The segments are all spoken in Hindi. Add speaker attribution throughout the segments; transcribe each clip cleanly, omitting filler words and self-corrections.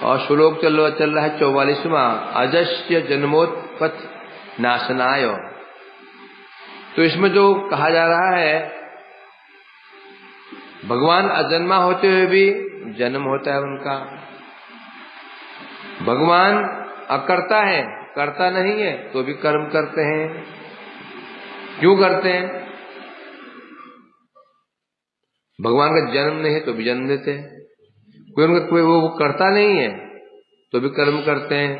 Speaker 1: और श्लोक चल रहा है 44वां, अजस्य जन्मोत्पथ नाशनाय। तो इसमें जो कहा जा रहा है, भगवान अजन्मा होते हुए भी जन्म होता है उनका। भगवान अकर्ता है, कर्ता नहीं है, तो भी कर्म करते हैं। क्यों करते हैं? भगवान का जन्म नहीं है तो भी जन्म देते हैं। कोई वो कर्ता नहीं है तो भी कर्म करते हैं।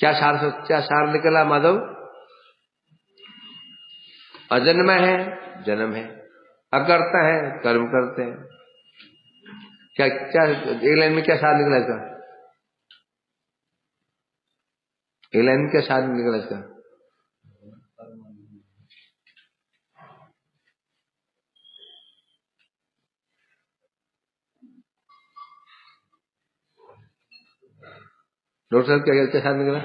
Speaker 1: क्या सार निकला माधव? अजन्म है, जन्म है, अकर्ता है, कर्म करते हैं। क्या क्या एक लाइन में क्या सार निकला इसका? एक लाइन में क्या सार निकला इसका? डॉक्टर साहब क्या सार निकला?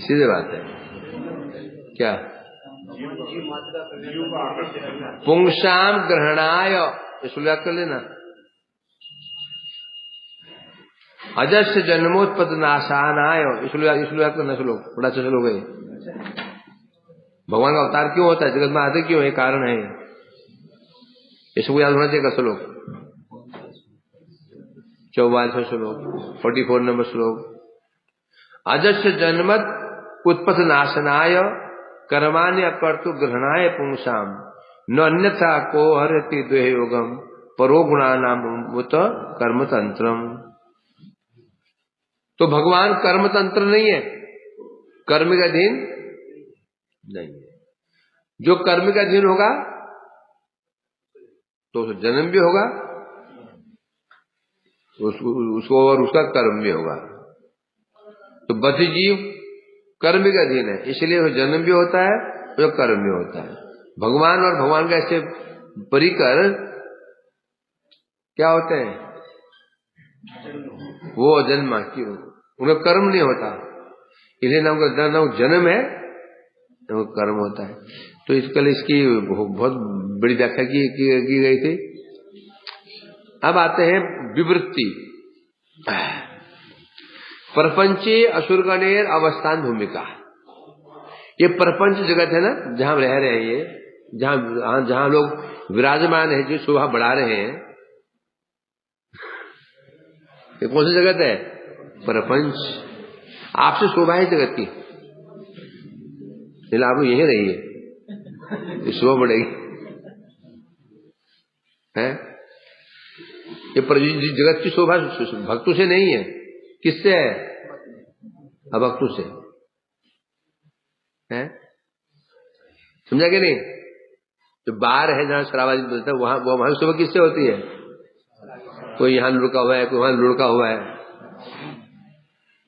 Speaker 1: सीधे बात है। क्या? पुंसाम ग्रहणाय, इसलिए कर लेना। अजस्य जन्मोत्पत्ति नाशानाय, इसलिए करना। श्लोक बड़ा अच्छा श्लोक है। भगवान का अवतार क्यों होता है, जगत में आते क्यों है, कारण है। इसको याद होना चाहिए। श्लोक 44वां श्लोक, 44 नंबर श्लोक। अजस्य जन्मत उत्पत्ति नाशनाय कर्माणि अकर्तु ग्रहणाय पुंसाम न अन्यथा को हरति द्वयोगम परो गुणानाम उत कर्मतंत्रम। तो भगवान कर्मतंत्र नहीं है, कर्म का अधीन नहीं है। जो कर्म का अधीन होगा तो जन्म भी होगा, उसको और उसका कर्म भी होगा। तो बद्ध जीव कर्म का अधीन है, इसलिए वो जन्म भी होता है और कर्म भी होता है। भगवान और भगवान का ऐसे परिकर क्या होते हैं, वो जन्म क्यों, उनका कर्म नहीं होता, इसलिए ना उनका जन्म है ना वो कर्म होता है। तो इसके लिए इसकी बहुत बड़ी व्याख्या की गई थी। अब आते हैं विवृत्ति। प्रपंचे असुरगणेर अवस्थान भूमिका। ये प्रपंच जगत है ना, जहां रह रहे हैं, ये जहां लोग विराजमान है, जो शोभा बढ़ा रहे हैं, ये कौन सी जगत है? प्रपंच। आपसे शोभा है जगत की, आप यही रहिए, ये शोभा बढ़ेगी है। ये जगत की शोभा भक्तों से नहीं है, किससे है? अभक्तों से है। समझा कि नहीं? जो बार है जहां शराबाजी बोलता है, वहां शोभा किससे होती है? कोई यहां लुढ़का हुआ है, कोई वहां लुढ़का हुआ है,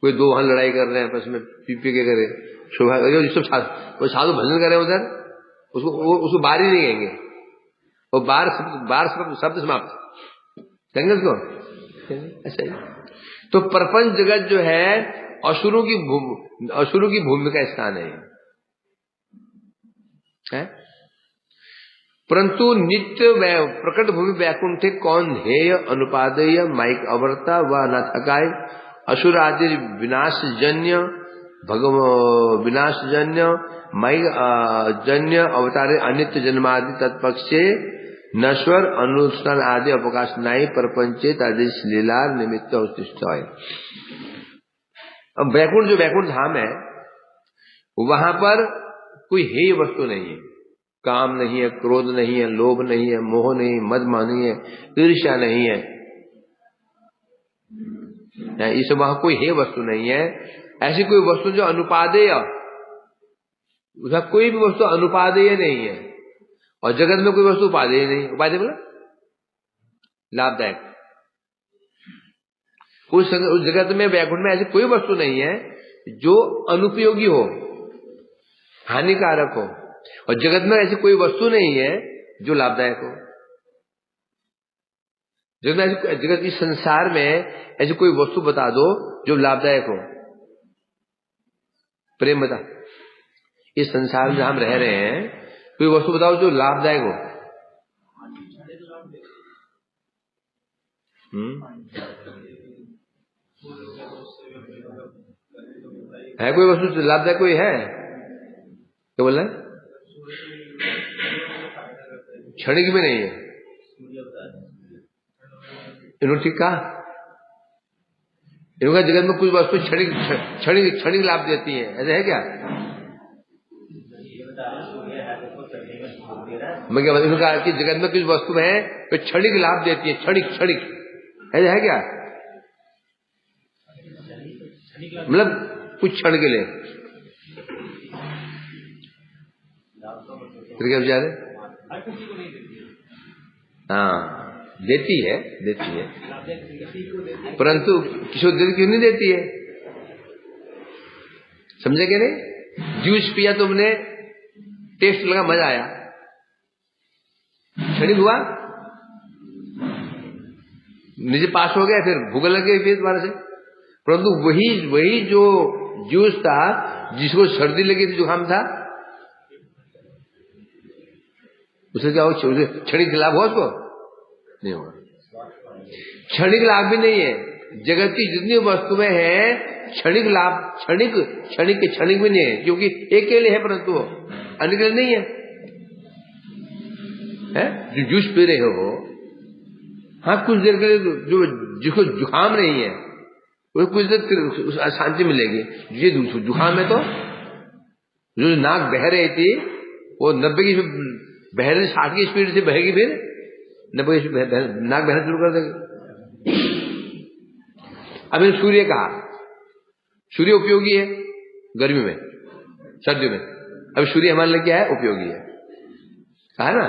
Speaker 1: कोई दो वहां लड़ाई कर रहे हैं, आपस में पी के करे शोभा। कोई साधु भजन करे उधर, उसको बार ही नहीं कहेंगे, वो बार शब्द समाप्त कहेंगे उसको, ऐसा ही। तो प्रपंच जगत जो है असुरों की भूमि का स्थान है। परंतु नित्य प्रकट भूमि वैकुंठे कौन ध्येय अनुपादेय माइक अवर्ता व अनाथकाय असुर आदि विनाशजन्य माइक जन्य अवतारे अनित्य जन्मादि तत्पक्षे नश्वर अनुष्ठान आदि अवकाश नाई प्रपंचे तादृश लीला निमित्त उत्तिष्ठ है। अब वैकुंठ जो वैकुंठ धाम है, वहां पर कोई हेय वस्तु नहीं है, काम नहीं है, क्रोध नहीं है, लोभ नहीं है, मोह नहीं, मद नहीं है, ईर्ष्या नहीं है, इस वहां कोई हेय वस्तु नहीं है। ऐसी कोई वस्तु जो अनुपादेय, उसका कोई भी वस्तु अनुपादेय नहीं है, और जगत में कोई वस्तु उपादेय नहीं। उपादेय बोला लाभदायक। उस जगत में वैकुंठ में ऐसी कोई वस्तु नहीं है जो अनुपयोगी हो, हानिकारक हो, और जगत में ऐसी कोई वस्तु नहीं है जो लाभदायक हो। जगत इस संसार में ऐसी कोई वस्तु बता दो जो लाभदायक हो। प्रेम बता, इस संसार में हम रह रहे हैं, कोई वस्तु बताओ जो लाभदायक हो। है कोई वस्तु लाभदायक कोई है? क्या बोल रहे हैं? क्षणिक भी नहीं है। इन्होंने ठीक कहा, इन्होंने जगत में कुछ वस्तु क्षणिक लाभ देती है, ऐसा है क्या? मैं क्या इन्होंने कहा कि जगत में कुछ वस्तु है तो क्षणिक लाभ देती है, क्षणिक ऐसा है क्या? मतलब कुछ क्षण के लिए क्या विचार है? हाँ, देती है, परंतु किशोर दिल क्यों नहीं देती है? समझे क्या नहीं? जूस पिया तुमने, टेस्ट लगा, मजा आया, क्षणिक हुआ, नीचे पास हो गया, फिर भूख लग गई फिर दोबारा से। परंतु वही जो जूस था जिसको सर्दी लगी थी, जुकाम था, उसे क्या हो? क्षणिक लाभ हो? उसको नहीं होगा। क्षणिक लाभ भी नहीं है। जगत की जितनी वस्तुएं हैं क्षणिक लाभ, क्षणिक भी नहीं है, क्योंकि एक के लिए है परंतु अन्य के लिए नहीं है। जो जूस पी रहे हो, हाँ कुछ देर के लिए, जो जिसको जुकाम नहीं है वो कुछ देर शांति मिलेगी। ये जुकाम है तो जो नाक बह रही थी वो 90 की बह रही, 60 की स्पीड से बहेगी, फिर 90 की नाक बहना शुरू कर देगी। अब सूर्य कहा, सूर्य उपयोगी है गर्मी में, सर्दियों में। अब सूर्य हमारे लिए क्या है? उपयोगी है, कहा ना।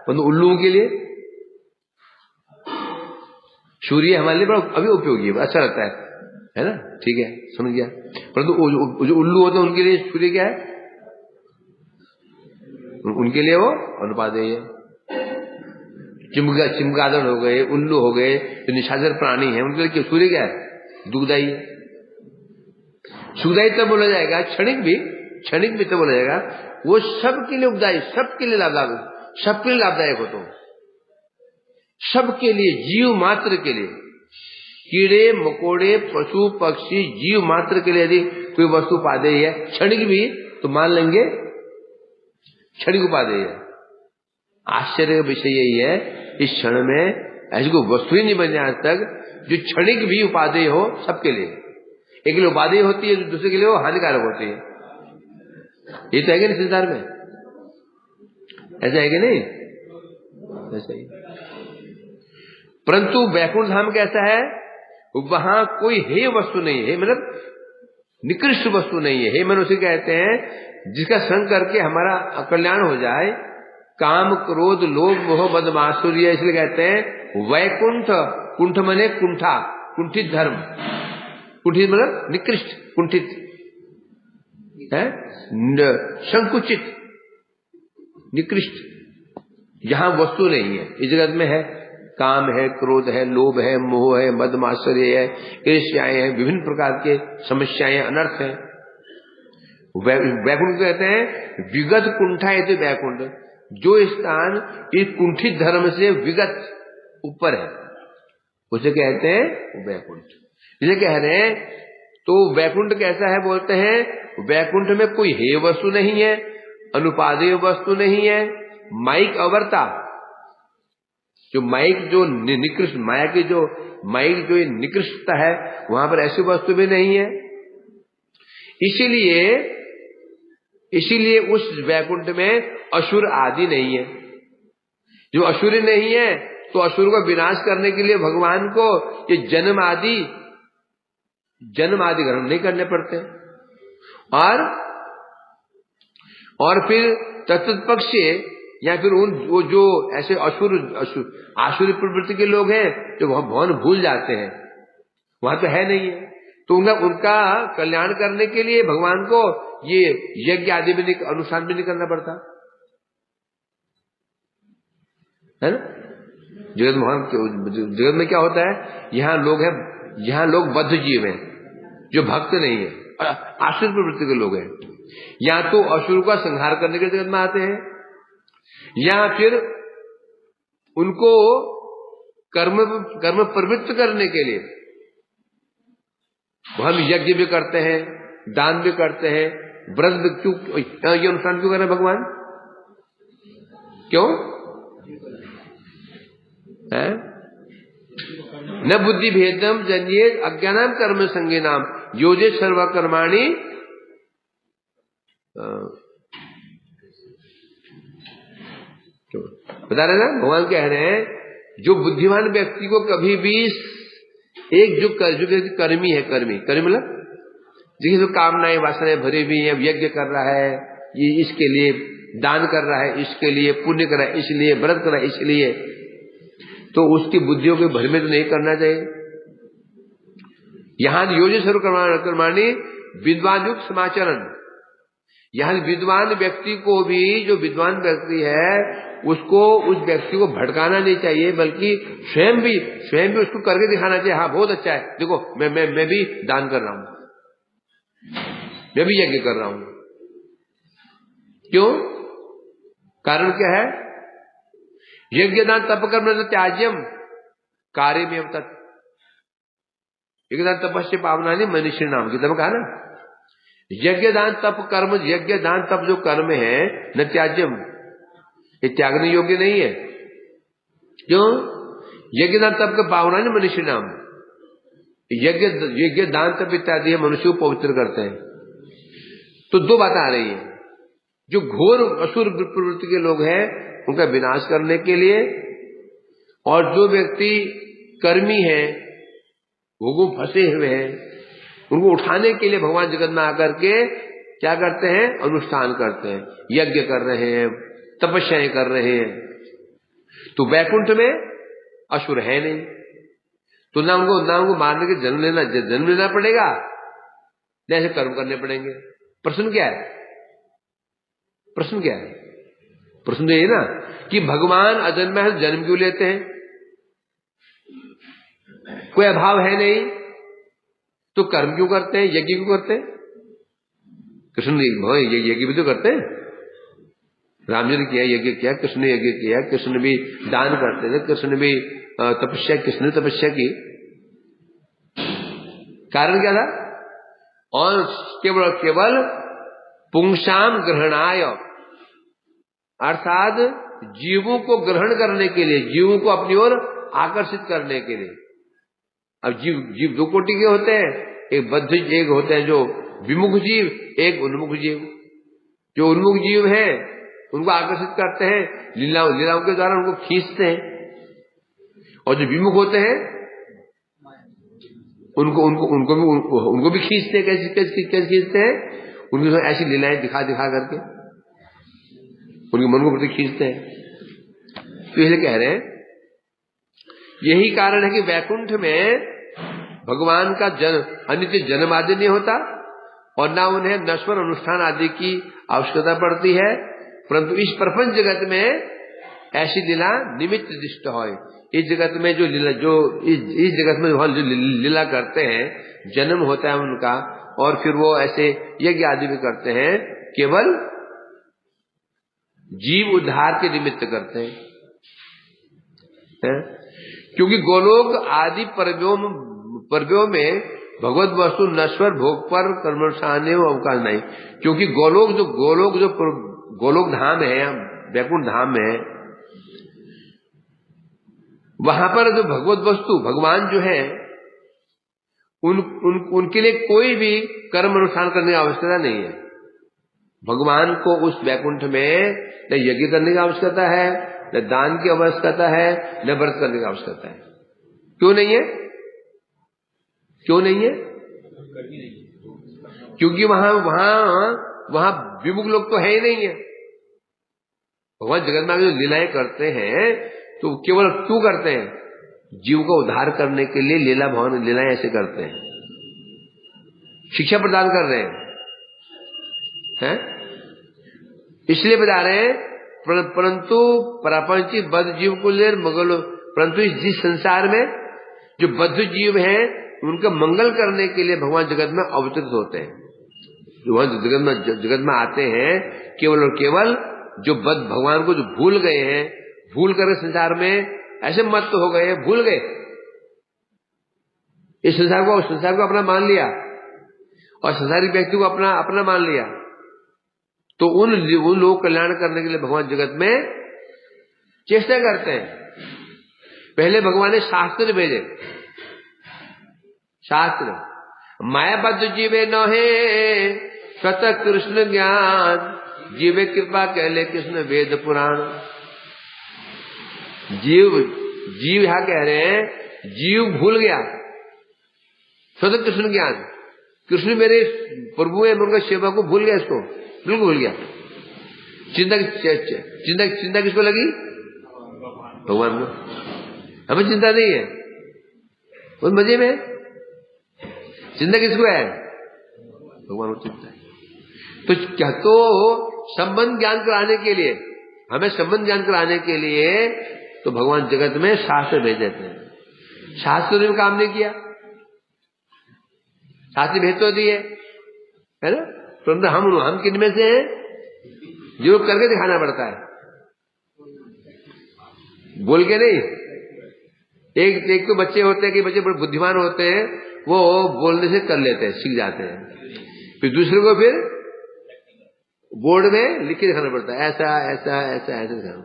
Speaker 1: परंतु उल्लुओं के लिए सूर्य हमारे लिए बड़ा अभी उपयोगी है, अच्छा लगता है ना, ठीक है, समझ गया। परंतु जो उल्लू होते हैं उनके लिए सूर्य क्या है? उनके लिए वो अनुपादेय है। चिमगादड़ हो गए, उल्लू हो गए, जो निशाचर प्राणी है, उनके लिए सूर्य क्या है? दुखदायी है। सुखदायी तब बोला जाएगा, क्षणिक भी तब बोला जाएगा वो सबके लिए उपदायी, सबके लिए लाभदायक हो। तो सबके लिए, जीव मात्र के लिए, कीड़े मकोड़े पशु पक्षी जीव मात्र के लिए यदि कोई वस्तु उपादेय है, क्षणिक भी, तो मान लेंगे क्षणिक उपादेय है। आश्चर्य का विषय यही है, इस क्षण में ऐसी कोई वस्तु ही नहीं बनी आज तक जो क्षणिक भी उपादेय हो सबके लिए। एक के लिए उपादेय होती है, दूसरे के लिए वो हानिकारक होती है। ये तो है कि नहीं संसार में? ऐसा है कि नहीं? ऐसा ही। परंतु वैकुंठ धाम कैसा है? वहां कोई हे वस्तु नहीं है, मतलब निकृष्ट वस्तु नहीं है। हे मनुष्य कहते हैं जिसका संग करके हमारा कल्याण हो जाए। काम क्रोध लोभ मोह मद मात्सर्य, इसलिए कहते हैं वैकुंठ। कुंठ मने कुंठा, कुंठित धर्म, कुंठित मतलब निकृष्ट, कुंठित है, संकुचित, निकृष्ट, जहां वस्तु नहीं है। इस जगत में है काम है, क्रोध है, लोभ है, मोह है, मद मात्सर्य है, ईर्ष्याएं हैं, विभिन्न प्रकार के समस्याएं, अनर्थ है। वैकुंठ कहते हैं विगत कुंठा है, तो वैकुंठ जो स्थान इस कुंठित धर्म से विगत ऊपर है उसे कहते हैं वैकुंठ। जिसे कह रहे हैं तो वैकुंठ कैसा है? बोलते हैं वैकुंठ में कोई हे वस्तु नहीं है, अनुपादेय वस्तु नहीं है, माइक अवर्ता, जो माइक जो निकृष्ट, माया की जो माइक जो निकृष्टता है, वहां पर ऐसी वस्तु भी नहीं है। इसीलिए उस वैकुंठ में असुर आदि नहीं है। जो असुर नहीं है तो असुर का विनाश करने के लिए भगवान को ये जन्म आदि ग्रहण नहीं करने पड़ते। और फिर तत्पक्ष या फिर वो जो ऐसे आसुरी प्रवृत्ति के लोग हैं जो भवन भूल जाते हैं, वहां तो है नहीं है, तो उनका कल्याण करने के लिए भगवान को ये यज्ञ आदि भी अनुष्ठान भी नहीं करना पड़ता है ना। जगत में क्या होता है? यहाँ लोग बद्ध जीव हैं जो भक्त नहीं है, आश्रित प्रवृत्ति के लोग हैं। या तो असुर का संहार करने के लिए जगत में आते हैं, या फिर उनको कर्म प्रवृत्त करने के लिए हम यज्ञ भी करते हैं, दान भी करते हैं, व्रत भी। क्यों ये अनुष्ठान क्यों कर रहे हैं भगवान? क्यों है? न बुद्धि भेदम जन्ये अज्ञानाम कर्म संगीनाम योजे सर्व कर्माणि। बता रहे ना, भगवान कह रहे हैं जो बुद्धिमान व्यक्ति को कभी भी एक जो कर्मी है, कर्मी मतलब जिसकी कामनाएं वासनाएं भरी हुई है, यज्ञ कर रहा है ये इसके लिए, दान कर रहा है इसके लिए, पुण्य कर रहा है इसलिए, व्रत कर रहा है इसलिए, तो उसकी बुद्धियों के भ्रमित नहीं करना चाहिए। यहां योजे सर्व कर्माणि विद्वान युक्त समाचरण, यहां विद्वान व्यक्ति को भी, जो विद्वान व्यक्ति है उसको, उस व्यक्ति को भटकाना नहीं चाहिए, बल्कि स्वयं भी उसको करके दिखाना चाहिए। हाँ बहुत अच्छा है, देखो मैं भी दान कर रहा हूं, मैं भी यज्ञ कर रहा हूं। क्यों? कारण क्या है? यज्ञ दान तप कर्म न त्याज्यम कार्य में तत् यज्ञ दान तपस्य पावनानि मनुष्य नाम, गीता में कहा ना, यज्ञ दान तप कर्म, यज्ञ दान तप जो कर्म है न त्याज्यम, ये त्यागने योग्य नहीं है। क्यों? यज्ञ दान तप का पावनानि मनुष्य नाम, यज्ञ दान तप इत्यादि मनुष्य को पवित्र करते हैं। तो दो बातें आ रही है, जो घोर असुर प्रवृत्ति के लोग हैं उनका विनाश करने के लिए, और जो व्यक्ति कर्मी है, भोगों फंसे हुए हैं, उनको उठाने के लिए भगवान जगत में आकर के क्या करते हैं? अनुष्ठान करते हैं, यज्ञ कर रहे हैं, तपस्याएं कर रहे हैं। तो वैकुंठ में असुर है नहीं, तो ना उनको मारने के जन्म लेना पड़ेगा, न ऐसे कर्म करने पड़ेंगे। प्रश्न क्या है? प्रश्न तो ये ना कि भगवान अजन्मा है, जन्म क्यों लेते हैं? कोई अभाव है नहीं, तो कर्म क्यों करते हैं, यज्ञ क्यों करते हैं? कृष्ण ने यज्ञ भी तो करते हैं, राम जी ने किया, यज्ञ किया, कृष्ण ने यज्ञ किया, कृष्ण भी दान करते थे, कृष्ण भी तपस्या, कृष्ण ने तपस्या की। कारण क्या था? और केवल पुंसाम ग्रहणाय, अर्थात जीवों को ग्रहण करने के लिए, जीवों को अपनी ओर आकर्षित करने के लिए। अब जीव दो कोटि के होते हैं, एक बद्ध, एक होते हैं जो विमुख जीव, एक उन्मुख जीव। जो उन्मुख जीव हैं उनको आकर्षित करते हैं, लीलाओं के द्वारा उनको खींचते हैं, और जो विमुख होते हैं उनको भी खींचते हैं। कैसे खींचते हैं? उनको ऐसी लीलाएं दिखा करके उनके मन को प्रति खींचते हैं। तो इसलिए कह रहे हैं, यही कारण है कि वैकुंठ में भगवान का अनित्य जन्म आदि नहीं होता, और ना उन्हें नश्वर अनुष्ठान आदि की आवश्यकता पड़ती है, परंतु इस प्रपंच जगत में ऐसी लीला निमित्त दृष्ट हो। इस जगत में जो लीला, जो इस जगत में जो लीला करते हैं, जन्म होता है उनका, और फिर वो ऐसे यज्ञ आदि भी करते हैं, केवल जीव उद्धार के निमित्त करते हैं। क्योंकि गोलोक आदि पर्वों में भगवत वस्तु नश्वर भोग पर कर्मशाने अवकाश नहीं। क्योंकि गोलोक धाम है, वैकुंठ धाम है, वहां पर जो भगवत वस्तु भगवान जो है उनके लिए कोई भी कर्म अनुष्ठान करने की आवश्यकता नहीं है। भगवान को उस वैकुंठ में न यज्ञ करने की आवश्यकता है, न दान की आवश्यकता है, न व्रत करने की आवश्यकता है। क्यों नहीं है? क्योंकि वहां विमुख लोग तो है ही नहीं है। भगवान जगत में जो लीलाएं करते हैं तो केवल क्यों करते हैं? जीव को उद्धार करने के लिए लीलाएं ऐसे करते हैं, शिक्षा प्रदान कर रहे हैं? इसलिए बता रहे हैं, परंतु प्रापंचिक बद्ध जीव को ले मंगल, परंतु जिस संसार में जो बद्ध जीव हैं उनका मंगल करने के लिए भगवान जगत में अवतरित होते हैं। वहां जगत में आते हैं केवल और केवल जो भगवान को जो भूल गए हैं, भूल कर संसार में ऐसे मत हो गए, भूल गए इस संसार को अपना मान लिया और संसारिक व्यक्ति को अपना मान लिया। तो उन लोगों को कल्याण करने के लिए भगवान जगत में चेष्टा करते हैं। पहले भगवान ने शास्त्र भेजे, शास्त्र मायाबद्ध जीवे नहे स्वतः कृष्ण ज्ञान, जीवे कृपा कहले कृष्ण वेद पुराण। जीव यहां कह रहे हैं, जीव भूल गया स्वतः कृष्ण ज्ञान, कृष्ण मेरे प्रभु है, उनका सेवा को भूल गया, इसको बिल्कुल भूल गया। चिंता किसको लगी? भगवान को। हमें चिंता नहीं है, उस मजे में चिंता किसको है? भगवान को चिंता है। तो क्या तो संबंध ज्ञान कराने के लिए, हमें संबंध ज्ञान कराने के लिए तो भगवान जगत में शास्त्र भेज देते हैं। शास्त्र ने काम नहीं किया, शास्त्र भेज तो दिए है ना, परंतु हम किन में से हैं? जो करके दिखाना पड़ता है, बोल के नहीं। एक तो बच्चे होते हैं कि बच्चे बड़े बुद्धिमान होते हैं, वो बोलने से कर लेते हैं, सीख जाते हैं। फिर दूसरे को फिर बोर्ड में लिख के दिखाना पड़ता है, ऐसा ऐसा ऐसा ऐसा दिखाना।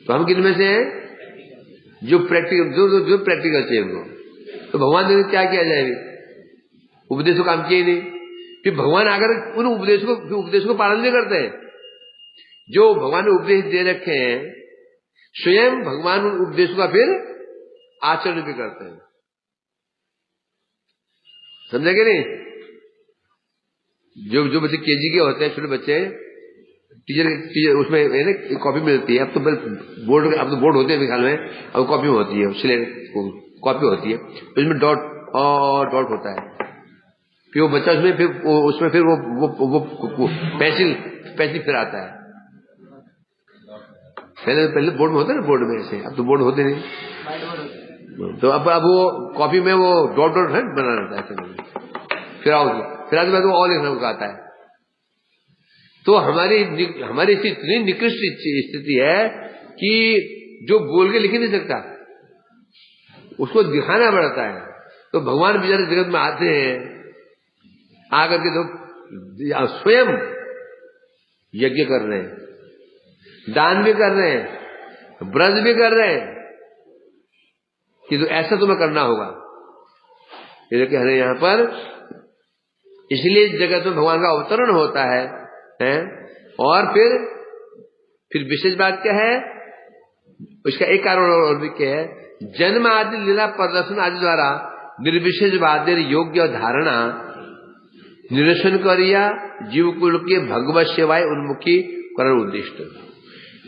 Speaker 1: तो हम किन में से हैं? जो प्रैक्टिकल जो प्रैक्टिकल चाहिए उनको। तो भगवान ने क्या किया जाए? उपदेश को काम किया ही नहीं। फिर भगवान आकर उन उपदेश को पालन नहीं करते हैं। जो भगवान ने उपदेश दे रखे हैं, स्वयं भगवान उन उपदेशों का फिर आचरण भी करते हैं। समझे कि नहीं? जो बच्चे केजी के होते हैं, छोटे बच्चे, टीचर उसमें कॉपी मिलती है। अब तो बोर्ड होते हैं मेरे ख्याल में, अब कॉपी होती है, सिलेट कॉपी होती है, उसमें डॉट होता है। फिर वो बच्चा उसमें फिर वो पेंसिल फिर आता है। पहले बोर्ड में होता है ना, बोर्ड में ऐसे, अब तो बोर्ड होते नहीं। तो अब वो कॉपी में वो डॉट है बना रहता है। फिर आज बाद वो और लिखना को आता है। तो हमारी इतनी निकृष्ट स्थिति है कि जो बोल के लिख नहीं सकता, उसको दिखाना पड़ता है। तो भगवान बेचारे जगत में आते हैं, आकर के तो स्वयं यज्ञ कर रहे हैं, दान भी कर रहे हैं, व्रत भी कर रहे हैं कि तो ऐसा तुम्हें करना होगा, ये कह रहे हैं यहां पर। इसलिए जगत में भगवान का अवतरण होता है, और फिर विशेष बात क्या है? उसका एक कारण और भी क्या है? जन्म आदि लीला प्रदर्शन आदि द्वारा निर्विशेष बातें योग्य धारणा निरसन करिया जीवकुल के भगवत सेवाएं उन्मुखी करण उद्दिष्ट।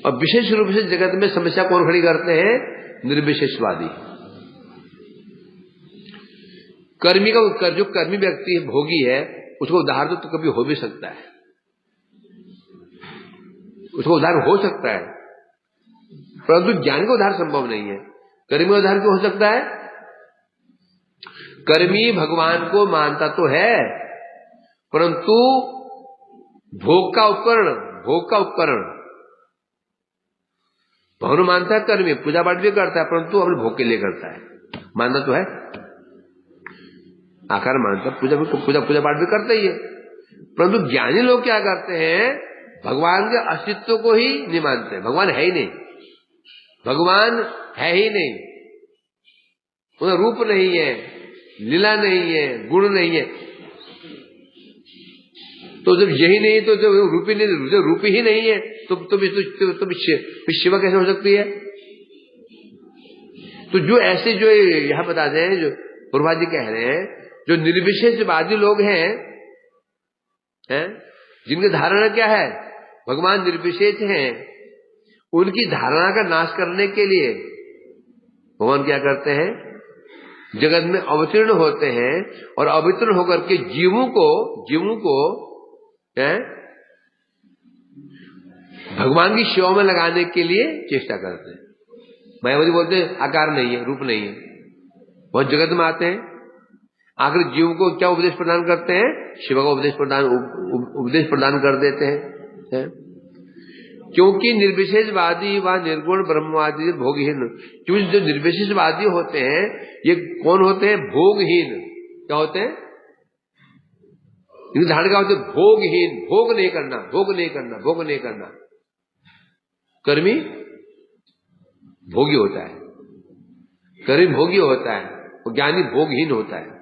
Speaker 1: और विशेष रूप से जगत में समस्या कौन खड़ी करते हैं? निर्विशेषवादी। जो कर्मी व्यक्ति भोगी है, उसको उद्धार तो कभी हो भी सकता है, उसको उद्धार हो सकता है, परंतु ज्ञान का उद्धार संभव नहीं है। कर्मी का उद्धार क्यों हो सकता है? कर्मी भगवान को मानता तो है, परंतु भोग का उपकरण भगवान मानता है। कर्मी पूजा पाठ भी करता है, परंतु अपने भोग के लिए करता है, मानना तो है, आकार मानता, पूजा पाठ भी करता ही है। परंतु ज्ञानी लोग क्या करते हैं? भगवान के अस्तित्व को ही नहीं मानते। भगवान है ही नहीं, भगवान है ही नहीं, उनका रूप नहीं है, लीला नहीं है, गुण नहीं है। तो जब यही नहीं तो जब रूप ही नहीं है तो शिवा कैसे हो सकती है? तो जो ऐसे जो यहां बताते हैं, जो प्रभा जी कह रहे हैं, जो निर्विशेषवादी लोग हैं, जिनकी धारणा क्या है? भगवान निर्विशेष हैं, उनकी धारणा का नाश करने के लिए भगवान क्या करते हैं? जगत में अवतीर्ण होते हैं और अवतीर्ण होकर के जीवों को भगवान की सेवा में लगाने के लिए चेष्टा करते हैं। मायावती बोलते हैं आकार नहीं है, रूप नहीं है, बहुत जगत में आते हैं, आखिर जीव को क्या उपदेश प्रदान करते हैं? शिव का उपदेश प्रदान कर देते हैं। क्योंकि निर्विशेषवादी व निर्गुण ब्रह्मवादी भोगहीन, क्योंकि जो निर्विशेषवादी होते हैं ये कौन होते हैं? भोगहीन। क्या होते हैं? इनकी धारणा क्या होती है? भोगहीन, भोग नहीं करना, भोग नहीं करना, भोग नहीं करना। कर्मी भोगी होता है, कर्मी भोगी होता है और ज्ञानी भोगहीन होता है।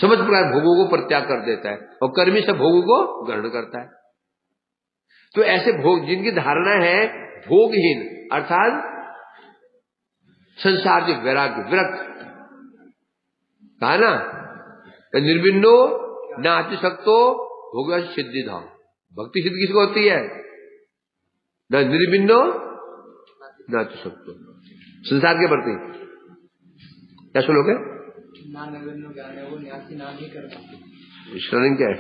Speaker 1: समझ प्रकार भोगों को परित्याग कर देता है और कर्मी सब भोगों को ग्रहण करता है। तो ऐसे भोग जिनकी धारणा है भोगहीन अर्थात संसार के वैराग्य विरक्त, कहा ना, निर्विण्णो नाति शक्तो भोग सिद्धि धाम। भक्ति सिद्धि किसको होती है? न निर्विण्णो नाति शक्तो, संसार के प्रति क्या श्लोक है? क्या है?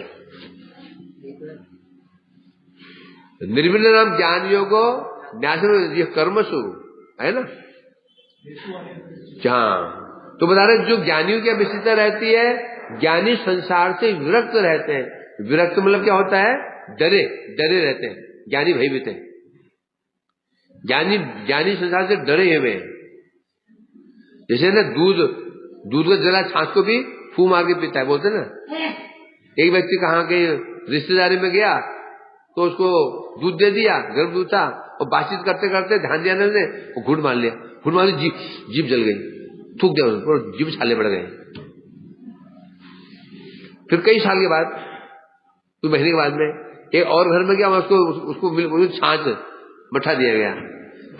Speaker 1: निर्विण्ण नाम ज्ञान योगो न्यास, ये कर्मसु है ना। हाँ, तो बता रहे जो ज्ञानियों की विशेषता रहती है, ज्ञानी संसार से विरक्त रहते हैं। विरक्त मतलब क्या होता है? डरे डरे रहते हैं, ज्ञानी भयभीत है। ज्ञानी संसार से डरे हुए हैं। जैसे ना दूध का जला छाछ को भी फू मार के पीता है, बोलते ना। एक व्यक्ति कहाँ के रिश्तेदारी में गया तो उसको दूध दे दिया, गर्म दूध था, और बातचीत करते करते ध्यान दिया ने घुट मार लिया। घुट मार जीभ जल गई, थूक दिया और जीभ छाले पड़ गए। फिर कई साल के बाद, कुछ महीने के बाद में एक और घर में गया, उसको छाछ मठा दिया गया।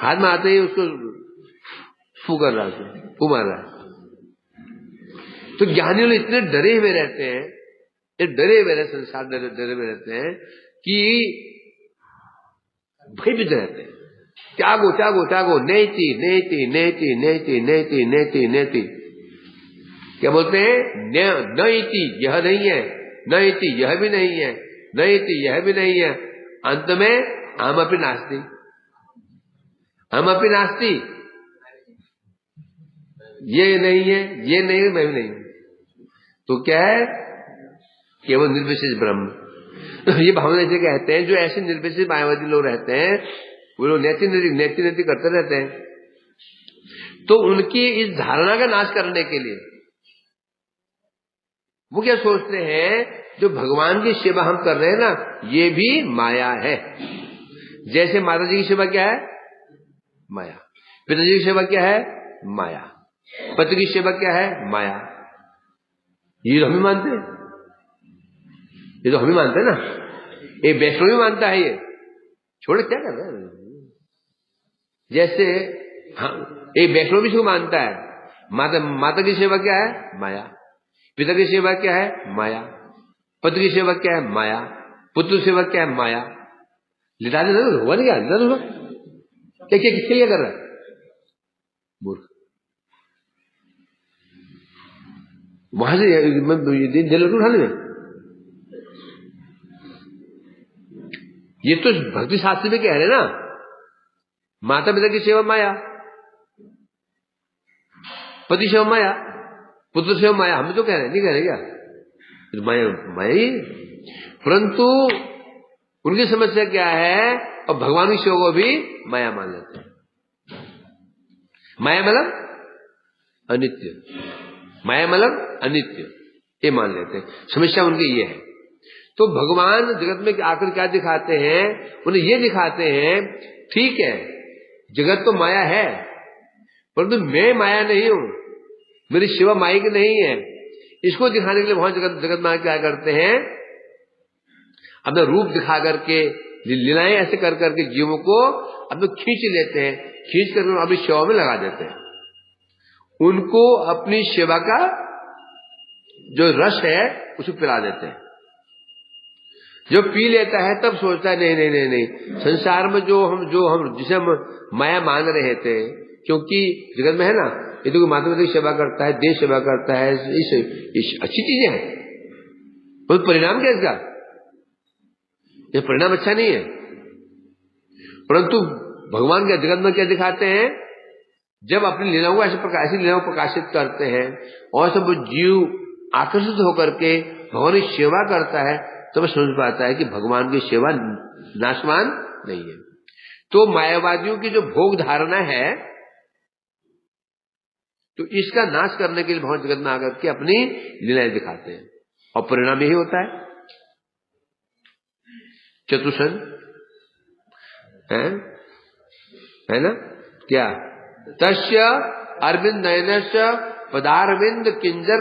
Speaker 1: हाथ में आते ही उसको फू कर रहा है, फू मार रहा है। तो ज्ञानी लोग इतने डरे हुए रहते हैं, डरे हुए रहते, संसार डरे हुए रहते हैं कि भयभीत रहते हैं। त्यागो त्यागो त्यागो, नेति नेति नेति नेति नेति नेति नेति। क्या बोलते हैं? नैति, यह नहीं है, नैति यह भी नहीं है, नैति यह भी नहीं है। अंत में हम अपनी नास्ती, हम अपनी नास्ती, ये नहीं है, ये नहीं है, मैं भी नहीं हूं। तो क्या है? केवल निर्विशेष ब्रह्म। ये भावना इसे कहते हैं। जो ऐसे निर्विशेष मायावादी लोग रहते हैं, वो लोग नैति नैति करते रहते हैं। तो उनकी इस धारणा का नाश करने के लिए वो क्या सोचते हैं? जो भगवान की सेवा हम कर रहे हैं ना, ये भी माया है। जैसे माता जी की सेवा क्या है? माया। पिताजी की सेवा क्या है? माया। पति की सेवा क्या है? माया। ये तो हम ही मानते हैं, ये तो हम ही मानते हैं ना। एक वैष्णव भी मानता है, ये छोड़ क्या कर रहे हैं? जैसे एक वैष्णव भी मानता है माता की सेवा क्या है? माया। पिता की सेवा क्या है? माया। पति की सेवा क्या है? माया। पुत्र की सेवा क्या है? माया। लिटा दे, हुआ नहीं क्या? लिटा दो क्या क्या किसके लिए कर रहा है? मूर्ख। वहां से दिल उठाने में ये तो भक्ति शास्त्र में कह रहे ना, माता पिता की सेवा माया, पति सेवा माया, पुत्र सेवा माया। हम तो कह रहे हैं, नहीं कह रहे क्या? तो माया माया ही। परंतु उनकी समस्या क्या है? और भगवान की सेवा को भी माया मान लेते हैं। माया मतलब अनित्य, माया मतलब अनित्य, ये मान लेते हैं। समस्या उनकी ये है। तो भगवान जगत में आकर क्या दिखाते हैं? उन्हें ये दिखाते हैं, ठीक है जगत तो माया है, परंतु मैं माया नहीं हूं, मेरी सेवा माया की नहीं है। इसको दिखाने के लिए वहां जगत में क्या करते हैं? अपना रूप दिखा करके, लीलाएं ऐसे कर करके जीवों को अपने खींच लेते हैं, खींच करके अपनी सेवा में लगा देते हैं। उनको अपनी सेवा का जो रस है उसे पिला देते हैं। जो पी लेता है तब सोचता है नहीं नहीं नहीं नहीं, संसार में जो हम जिसे हम माया मान रहे थे, क्योंकि जगत में है ना, ये तो माता पिता की सेवा करता है, देश सेवा करता है, इस अच्छी चीजें हैं। तो परिणाम क्या इसका? ये परिणाम अच्छा नहीं है। परंतु भगवान के जगत में क्या दिखाते हैं? जब अपनी लीलाओं को ऐसी लीलाओं प्रकाशित करते हैं और सब जीव आकर्षित होकर के भगवान की सेवा करता है तो वह समझ पाता है कि भगवान की सेवा नाशवान नहीं है। तो मायावादियों की जो भोग धारणा है, तो इसका नाश करने के लिए भगवान जगत में आकर के अपनी लीलाएं दिखाते हैं, और परिणाम यही होता है। चतुसन है ना, क्या तस्य अरविंद नयनस्य पदारविंद किंजर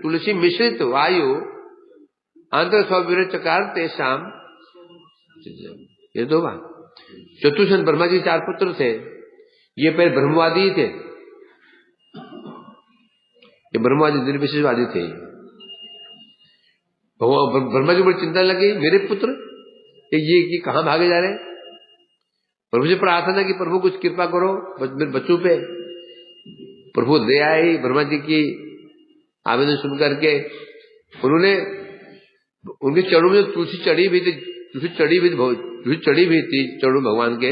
Speaker 1: तुलसी मिश्रित वायु अंतर स्विर चकार तेषाम, ये दो बात। चतुसन ब्रह्मा जी 4 पुत्र थे, ये पहले ब्रह्मवादी थे, ये ब्रह्मवादी निर्विशेषवादी थे। ब्रह्मा जी बड़ी चिंता लगी, मेरे पुत्र ये कहां भागे जा रहे हैं। प्रभु से प्रार्थना की प्रभु कुछ कृपा करो मेरे बच्चों पे। प्रभु दे आए ब्रह्मा जी की आवेदन सुन करके, उन्होंने उनके चरणों में तुलसी चढ़ी भी थी, तुलसी चढ़ी भी थी चरणों भगवान के।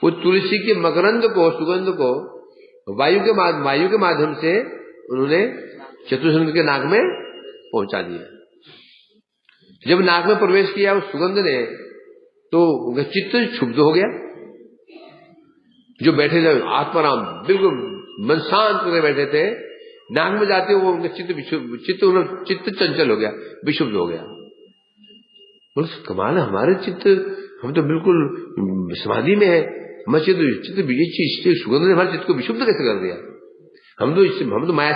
Speaker 1: वो तुलसी के मकरंद को, सुगंध को वायु के माध्यम से उन्होंने चतुर्सुंद के नाक में पहुंचा दिया। जब नाक में प्रवेश किया उस सुगंध ने, तो उनका चित्त क्षुब्ध हो गया। जो बैठे थे आत्माराम बिल्कुल मन शांत करके बैठे थे, नाक में जाते वो उनका चित्त चंचल हो गया, विक्षुब्ध हो गया। बोले कमाल है, हमारे चित्त, हम तो बिल्कुल समाधि में है, हमारे चित्त सुगंध ने हमारे चित्त को विक्षुब्ध कैसे कर दिया। हम तो माया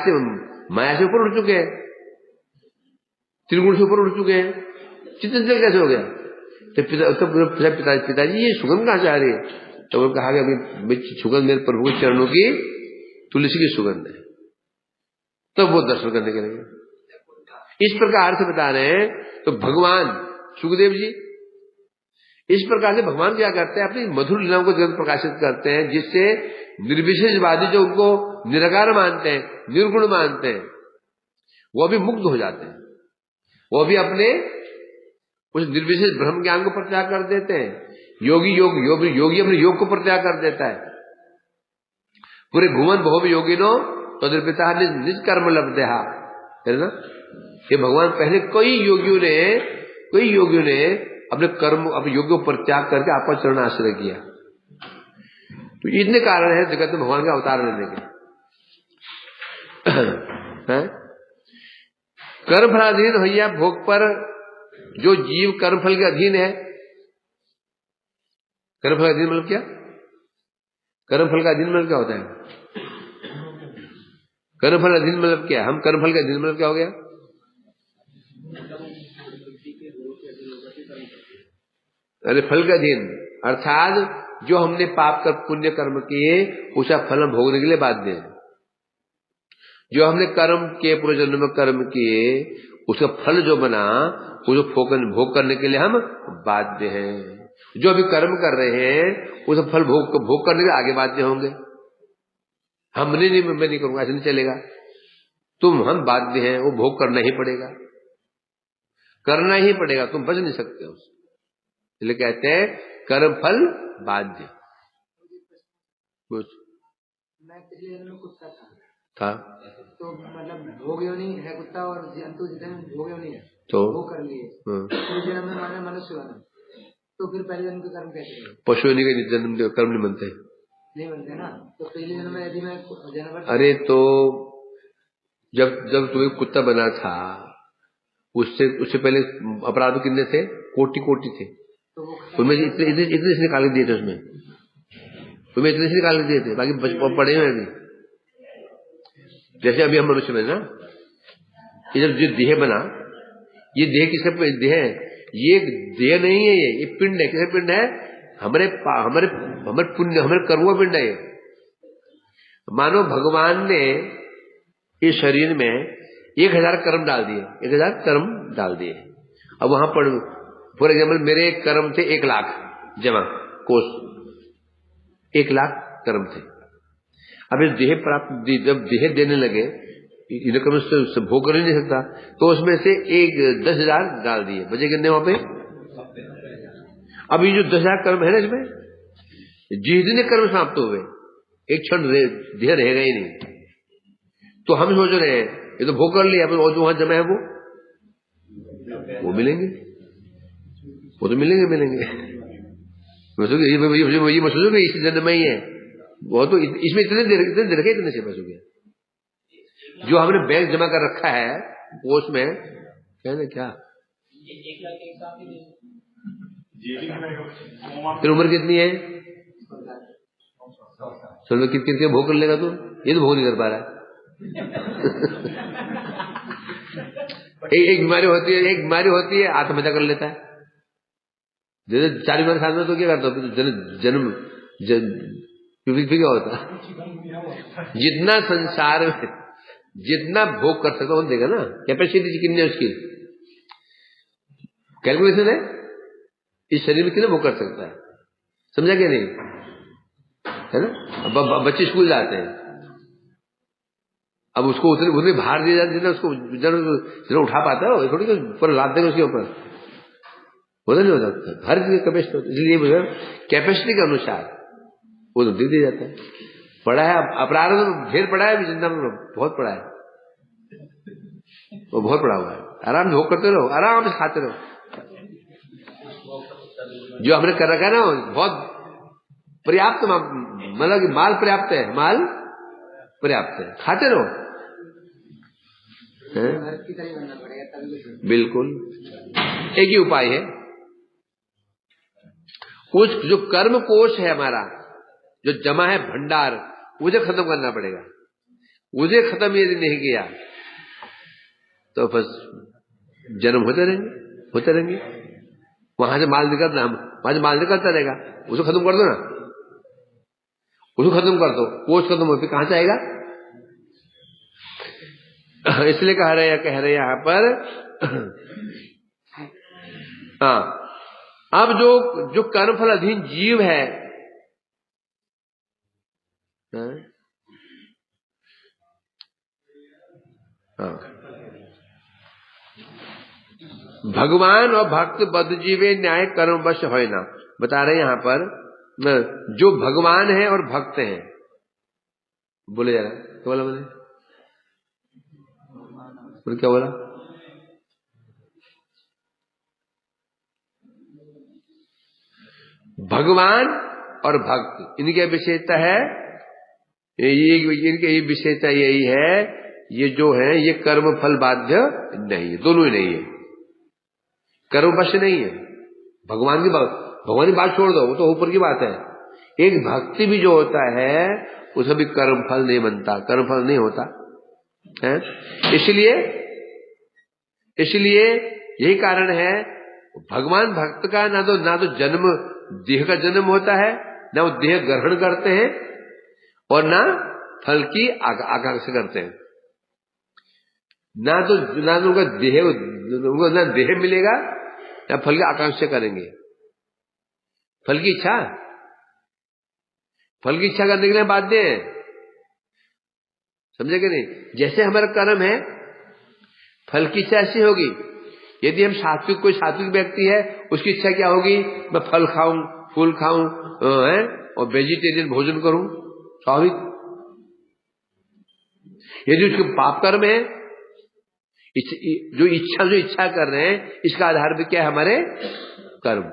Speaker 1: से ऊपर उठ चुके हैं, त्रिगुण से ऊपर उठ चुके हैं, चित्त चंचल कैसे हो गया। तो पिताजी ये सुगंध कहां से आ रही है। तो वो कहा कि सुगंध मेरे प्रभु के चरणों की तुलसी की सुगंध है। तब वो दर्शन करने के लिए इस प्रकार से बता रहे हैं। तो भगवान सुखदेव जी इस प्रकार से भगवान क्या करते हैं, अपनी मधुर लीलाओं को जगत प्रकाशित करते हैं, जिससे निर्विशेषवादी जो उनको निराकार मानते हैं, निर्गुण मानते हैं, वो भी मुग्ध हो जाते हैं। वो भी अपने उस निर्विशेष ब्रह्म ज्ञान को परित्याग कर देते हैं। योगी अपने योग को परित्याग कर देता है। पूरे घुमन बहु योगिनो तदर्पिता निज कर्म लब्धया, है ना। ये भगवान पहले कई योगियों ने अपने कर्म, अपने योग को परित्याग करके आपका चरण आश्रय किया। तो इतने कारण है जगत में भगवान का अवतार लेने के। कर्मफलाधीन भैया भोग पर जो जीव कर्मफल के अधीन है। कर्मफल का अधीन मतलब क्या, कर्मफल का अधीन मतलब क्या होता है। कर्मफल अधीन मतलब क्या, हम कर्मफल का अधीन मतलब क्या हो गया। अरे फल का अधीन अर्थात जो हमने पाप कर पुण्य कर्म किए उसका फल हम भोगने के लिए बाध्य है। जो हमने कर्म किए, पूर्व जन्म में कर्म किए, उसका फल जो बना उसको भोग करने के लिए हम बाध्य हैं। जो अभी कर्म कर रहे हैं उस फल भोग करने के आगे बाध्य होंगे। हमने नहीं, मैं नहीं करूंगा, ऐसे नहीं चलेगा। हम बाध्य हैं, वो भोग करना ही पड़ेगा, करना ही पड़ेगा, तुम बच नहीं सकते उससे। इसलिए कहते हैं कर्म फल बाध्य।
Speaker 2: मैं पिछले जन्म में कुत्ता था, तो मतलब भोग योनि है कुत्ता, और जंतु जितने भोग योनि है तो वो कर लिए। पिछले जन्म में माने मनुष्य बना, तो फिर पहले जन्म के कर्म कैसे हुए।
Speaker 1: पशु योनि के जन्म के कर्म नहीं बनते
Speaker 2: ना। तो पहले जन्म में यदि मैं जानवर,
Speaker 1: अरे तो जब तुम्हें कुत्ता बना था, उससे पहले अपराध कितने थे, कोटि थे। तुम्हें इतने से निकाल दिए थे, उसमें तुम्हें इतने से निकाल दिए थे, बाकी पड़े हुए अभी। जैसे अभी हम मनुष्य में ना, ये जब जो देह बना, ये देह किसका देह है, ये देह नहीं है, ये पिंड है। किसका पिंड है, हमारे पुण्य, हमारे कर्मों पिंड है। मानो भगवान ने इस शरीर में 1000 कर्म डाल दिए, 1000 कर्म डाल दिए। अब वहां पर फॉर एग्जाम्पल मेरे कर्म थे 1 लाख जमा कोष, 1 लाख कर्म थे। अब इस देह प्राप्त, जब देह देने लगे, इन कर्म से भोग कर ही नहीं सकता, तो उसमें से 10,000 डाल दिए, बचे कितने वहां पे। अब ये जो 10,000 कर्म है ना, इसमें जितने कर्म समाप्त हुए, एक क्षण देह रहेगा ही नहीं। तो हम सोच रहे हैं ये तो भोग कर लिया, और जो वहां जमा है वो मिलेंगे, वो तो मिलेंगे। ये मत सोचो कि इस जन्म में ही है, वो तो इसमें इतने देर के इतने से बस हो गया। जो हमने बैंक जमा कर रखा है पोस्ट में, कहने क्या फिर उम्र कितनी है, चलो कितने भोग कर लेगा तू, ये तो भोग नहीं कर पा रहा है। एक बीमारी होती है आत्महत्या कर लेता है। जैसे 40 साल में तो क्या करता जन्म फिर क्या होता, जितना संसार में जितना भोग कर सकता वो देगा ना, कैपेसिटी कितनी है उसकी, कैलकुलेशन है, इस शरीर में कितना भोग कर सकता है, समझा क्या नहीं, है ना। बच्चे स्कूल जाते हैं, अब उसको उतने भार दिया जाता है, उसको जरा उठा पाता है, थोड़ी ऊपर लाद देगा उसके ऊपर, होता नहीं होता, हर चीज कैपेसिटी होती है। इसलिए कैपेसिटी के अनुसार वो तो दे दिया जाता है। पड़ा है अपराध तो ढेर पड़ा है, जिंदा में बहुत पड़ा है, वो बहुत पड़ा हुआ है। आराम से भोग करते रहो, आराम से खाते रहो। जो हमने कर रखा है ना बहुत पर्याप्त, मतलब कि माल पर्याप्त है, माल पर्याप्त है, खाते रहो। बिल्कुल एक ही उपाय है, कुछ जो कर्म कोश है हमारा, जो जमा है भंडार, मुझे खत्म करना पड़ेगा। मुझे खत्म यदि नहीं किया तो बस जन्म होते रहेंगे। वहां से माल निकलना, वहां से माल निकलता रहेगा, उसको खत्म कर दो ना, उसको खत्म कर दो, कोश खत्म हो, फिर कहां से आएगा। इसलिए कह रहे यहां पर हाँ, अब जो कर्मफल अधीन जीव है, भगवान और भक्त बद्ध जीवे न्याय कर्म वश होय ना, बता रहे यहां पर जो भगवान है और भक्त हैं, बोले जरा क्या बोला मैंने, क्या बोला, भगवान और भक्त, इनकी विशेषता है, इनकी विशेषता यही है, ये जो है ये कर्म फल बाध्य नहीं है, दोनों ही नहीं है, कर्म वश नहीं है। भगवान की बात छोड़ दो, वो तो ऊपर की बात है। एक भक्ति भी जो होता है उसका भी कर्म फल नहीं बनता, कर्म फल नहीं होता है। इसलिए यही कारण है, भगवान भक्त का ना तो जन्म, देह का जन्म होता है, ना वो देह ग्रहण करते हैं और ना फल की आकांक्षा करते हैं, ना तो उनका देह, उनको ना देह मिलेगा ना फल की आकांक्षा करेंगे। फल की इच्छा करने के लिए बाध्य है, समझे कि नहीं। जैसे हमारा कर्म है, फल की इच्छा ऐसी होगी। यदि हम कोई सात्विक व्यक्ति है, उसकी इच्छा क्या होगी, मैं फल खाऊं, फूल खाऊं, और वेजिटेरियन भोजन करूं, स्वाभाविक। यदि उसके पाप कर्म है, जो इच्छा कर रहे हैं, इसका आधार भी क्या है, हमारे कर्म।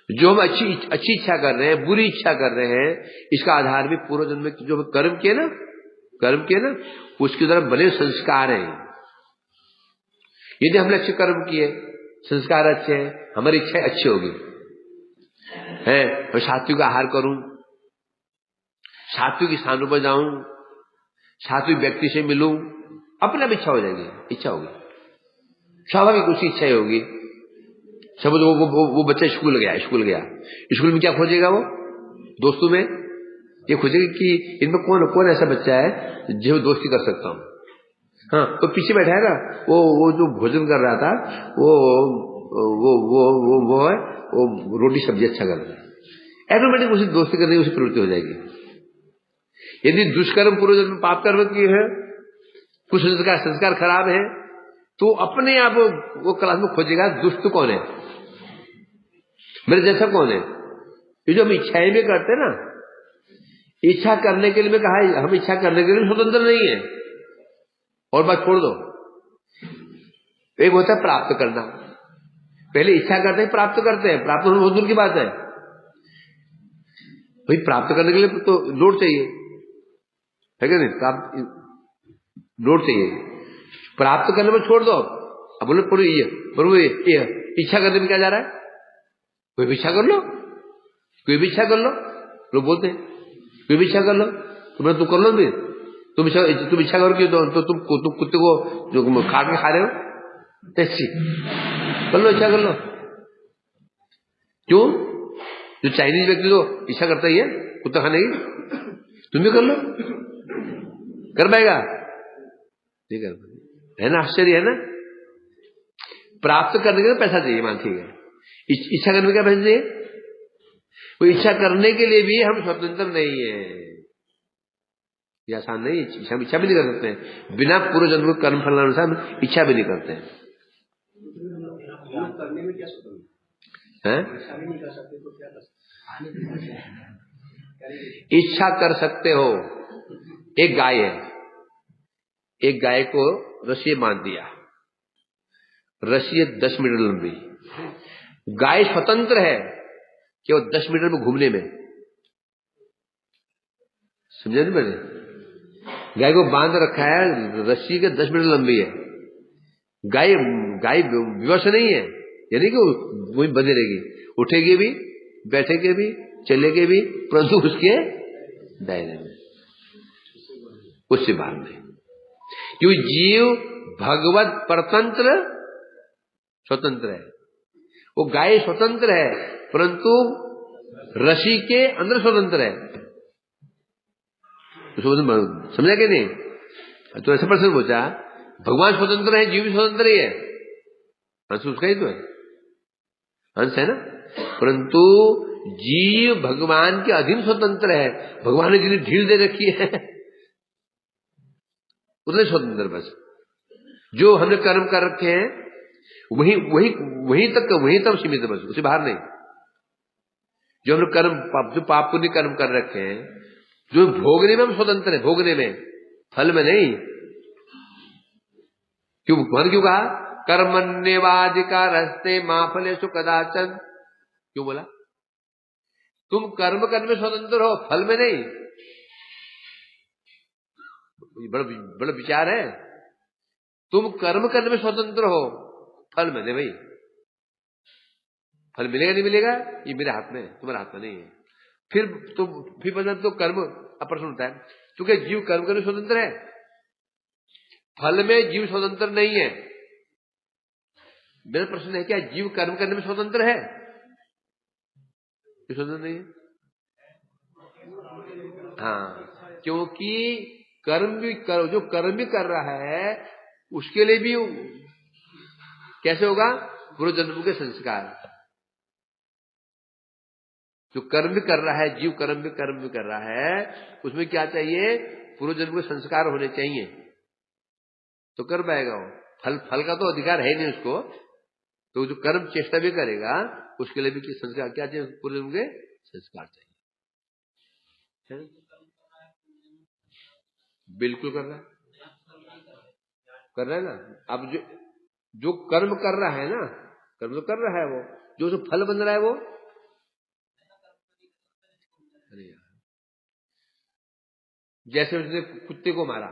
Speaker 1: जो हम अच्छी इच्छा कर रहे हैं, बुरी इच्छा कर रहे हैं, इसका आधार भी पूर्व जन्म में जो कर्म किए ना उसकी तरफ बने संस्कार हैं। यदि हमने अच्छे कर्म किए, संस्कार अच्छे हैं, हमारी इच्छा अच्छी होगी, है मैं सात्विक आहार करूं, सात्विक स्थानों पर जाऊं, सात्विक व्यक्ति से मिलूं, अपने आप इच्छा होगी, स्वाभाविक उसकी इच्छा ही होगी। सब वो बच्चा स्कूल गया, स्कूल में क्या खोजेगा, वो दोस्तों में ये खोजेगा कि इनमें कौन ऐसा बच्चा है जो दोस्ती कर सकता हूं। हाँ, तो पीछे बैठा है ना, वो जो भोजन कर रहा था, वो रोटी सब्जी अच्छा कर रहा है, ऑटोमेटिक उसे दोस्ती करने की उसे प्रवृत्ति हो जाएगी। यदि दुष्कर्म पूर्व जन्म पाप कर्म किए हैं, कुछ संस्कार खराब है, तो अपने आप वो क्लास में खोजेगा दुष्ट कौन है, मेरे जैसा कौन है। ये जो हम इच्छाएं भी करते ना, इच्छा करने के लिए मैं कहा, हम इच्छा करने के लिए स्वतंत्र नहीं है, और बात छोड़ दो। एक होता है प्राप्त करना, पहले इच्छा करते हैं, प्राप्त करते हैं, प्राप्त होना बहुत दूर की बात है भाई। प्राप्त करने के लिए तो लोड चाहिए, है क्या नहीं? प्राप्त लोड चाहिए, प्राप्त करने में छोड़ दो। अब बोले पूरी इच्छा करने में क्या जा रहा है? कोई भी इच्छा कर लो, कोई भी इच्छा कर लो, लोग बोलते हैं कोई भी इच्छा कर लो। तुम कर लो भी, तुम इच्छा करोगे तो तुम कुत्ते को जो काट के खा रहे हो, टेस्टी कर लो, इच्छा कर लो। क्यों? जो चाइनीज व्यक्ति तो इच्छा करता ही है कुत्ता खाने की, तुम भी कर लो, कर पाएगा? नहीं कर पाएगा, है ना? आश्चर्य है ना? प्राप्त करने के लिए पैसा चाहिए, मान ठीक है। इच्छा करने में क्या पैसा चाहिए? वो इच्छा करने के लिए भी हम स्वतंत्र नहीं है, ये आसान नहीं है। हम इच्छा भी नहीं कर सकते हैं, बिना पूर्व जन्म कर्म फल अनुसार इच्छा भी नहीं करते हैं। करने में क्या स्वतंत्र है? इच्छा कर सकते हो। एक गाय है, एक गाय को रस्सी बांध दिया, रस्सी 10 मीटर लंबी, गाय स्वतंत्र है केवल 10 मीटर में घूमने में, समझे नहीं? मैंने गाय को बांध रखा है, रस्सी के 10 मीटर लंबी है, गाय विवश नहीं है, यानी कि वही बंधी रहेगी, उठेगी भी, बैठेगी भी, चलेगी भी, परंतु उसके दायरे में, उससे बाहर नहीं। क्यों? जीव भगवत परतंत्र स्वतंत्र है, वो गाय स्वतंत्र है परंतु रस्सी के अंदर स्वतंत्र है। समझा कि नहीं? तो ऐसा प्रश्न पूछा, भगवान स्वतंत्र है, जीव भी स्वतंत्र ही है, अंश उसका ही तो है, अंश है ना, परंतु जीव भगवान के अधीन स्वतंत्र है। भगवान ने जितनी ढील दे रखी है उतने स्वतंत्र, बस जो हमने कर्म कर रखे हैं वहीं तक सीमित है, बस उससे बाहर नहीं। जो हमने कर्म जो पाप पुण्य कर्म कर रखे हैं, जो भोगने में हम स्वतंत्र है, भोगने में, फल में नहीं। क्यों? भगवान क्यों कहा कर्मण्येवाधिकारस्ते मा फलेषु कदाचन? क्यों बोला? तुम कर्म करने में स्वतंत्र हो, फल में नहीं। बड़ा विचार है। तुम कर्म करने में स्वतंत्र हो, फल में नहीं भाई। फल मिलेगा नहीं मिलेगा ये मेरे हाथ में है, तुम्हारे हाथ में नहीं है। फिर बता तो कर्म प्रश्न होता है, क्योंकि जीव कर्म करने में स्वतंत्र है, फल में जीव स्वतंत्र नहीं है। मेरा प्रश्न है, क्या जीव कर्म करने में स्वतंत्र है? स्वतंत्र नहीं है। हाँ, क्योंकि जो कर्म भी कर रहा है उसके लिए भी कैसे होगा? पूर्व जन्म के संस्कार। जो कर्म भी कर रहा है, जीव कर्म भी कर रहा है, उसमें क्या चाहिए? पूर्व जन्म के संस्कार होने चाहिए, तो कर पाएगा वो। फल का तो अधिकार है नहीं उसको, तो जो कर्म चेष्टा भी करेगा उसके लिए भी संस्कार क्या चाहिए? पूर्व जन्म के संस्कार चाहिए। बिल्कुल कर रहा है ना। अब जो कर्म कर रहा है ना, कर्म तो कर रहा है वो, जो फल बन रहा है वो, अरे यार, जैसे उसने कुत्ते को मारा,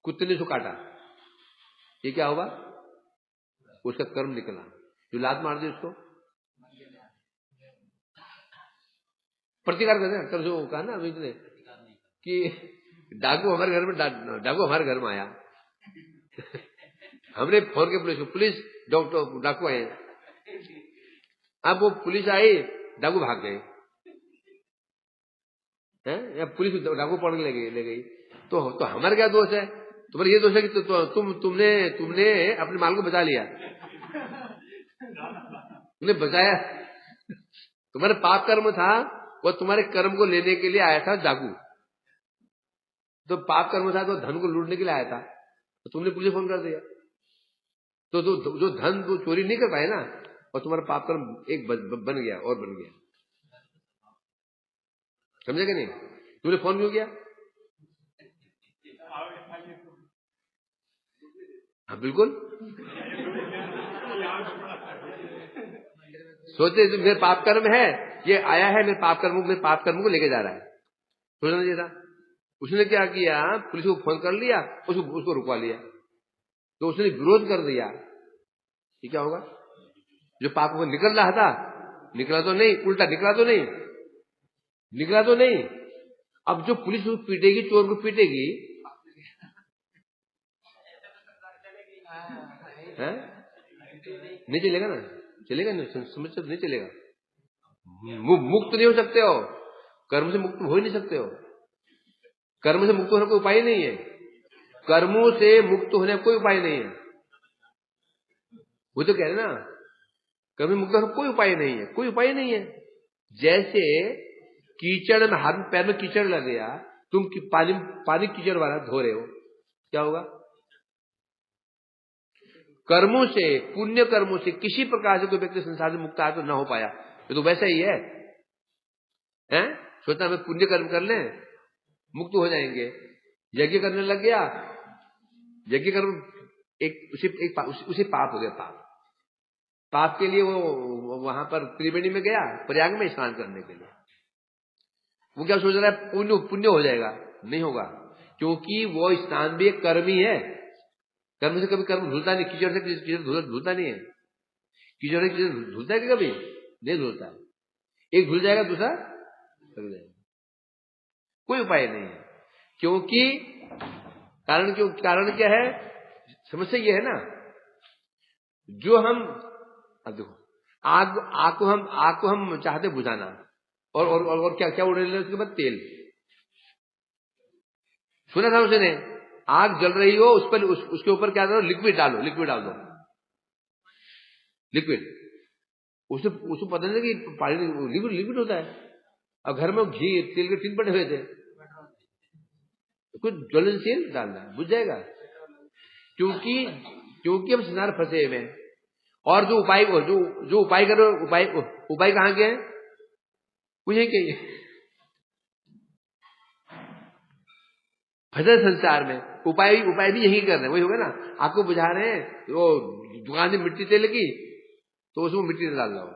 Speaker 1: कुत्ते ने उसको काटा, ये क्या होगा? उसका कर्म निकला। जो लात मार दी उसको प्रतिकार करते हैं, जो कहा ना उसने कि डाकू हमारे घर में आया हमने फोन के पुलिस को, पुलिस डॉक्टर डाकू आए। अब वो पुलिस आई, डाकू भाग गए हैं, या पुलिस डाकू पकड़ ले गई, तो हमारा क्या दोष है? तुम्हारा ये दोष है कि तुमने अपने माल को बचा लिया, तुमने बचाया। तुम्हारा पाप कर्म था, वो तुम्हारे कर्म को लेने के लिए आया था डाकू, तो पाप कर्म था तो धन को लूटने के लिए आया था, तो तुमने पुलिस फोन कर दिया, तो जो धन तो चोरी नहीं कर पाए ना, और तुम्हारा पाप कर्म एक बन गया और बन गया। समझे कि नहीं? तुमने फोन क्यों किया? हाँ बिल्कुल। सोचते मेरे पाप कर्म है, ये आया है मेरे पाप कर्म को लेके जा रहा है, सोचना चाहिए था। उसने क्या किया, पुलिस को फोन कर लिया, उसको रुकवा लिया, तो उसने विरोध कर दिया, ये क्या होगा? जो पाप को निकल रहा था, निकला तो नहीं, उल्टा निकला तो नहीं। अब जो पुलिस को पीटेगी, चोर को पीटेगी, है? नहीं चलेगा ना, चलेगा नहीं, समझ से नहीं चलेगा। मुक्त नहीं हो सकते हो, कर्म से मुक्त हो ही नहीं सकते हो। कर्म से मुक्त होने का कोई उपाय नहीं है, कर्मों से मुक्त होने का कोई उपाय नहीं है। वो तो कह रहे ना, कर्म से मुक्त होने का कोई उपाय नहीं है, कोई उपाय नहीं है। जैसे कीचड़ में हाथ पैर में कीचड़ लग गया, तुम पानी कीचड़ वाला धो रहे हो, क्या होगा? कर्मों से, पुण्य कर्मों से किसी प्रकार से कोई व्यक्ति संसार से मुक्त तो न हो पाया। ये तो वैसा ही है, सोचता मैं पुण्य कर्म कर लें मुक्त हो जाएंगे, यज्ञ करने लग गया, यज्ञ कर्म उसे पाप हो गया। पाप के लिए वो वहां पर त्रिवेणी में गया, प्रयाग में स्नान करने के लिए। वो क्या सोच रहा है, पुण्य हो जाएगा? नहीं होगा, क्योंकि वो स्नान भी एक कर्म ही है। कर्म से कभी कर्म धुलता नहीं, कीचड़ से कीचड़ धुलता नहीं है। कीचड़ से कीचड़ धुलता है कि कभी नहीं धुलता है, एक धुल जाएगा दूसरा धुल जाएगा, कोई उपाय नहीं है। क्योंकि कारण क्या है? समस्या ये है ना, जो हम अब देखो, आग को हम चाहते बुझाना, और क्या उड़े ले, उसके बाद तेल। सुना था उसने, आग जल रही हो, उस पर उसके ऊपर क्या करो, लिक्विड डाल दो लिक्विड। उसको पता नहीं कि पानी लिक्विड होता है। और घर में घी तेल के टिन पड़े हुए थे, कुछ ज्वलनशील डालना, बुझ जाएगा। क्योंकि हम संसार फंसे हुए हैं, और जो उपाय करो, उपाय कहाँ के हैं? मुझे के फंसे संसार में, उपाय भी यही कर रहे हैं, वही होगा ना। आपको बुझा रहे हैं, वो दुकान में मिट्टी तेल की, तो उसमें मिट्टी डाल रहा हो,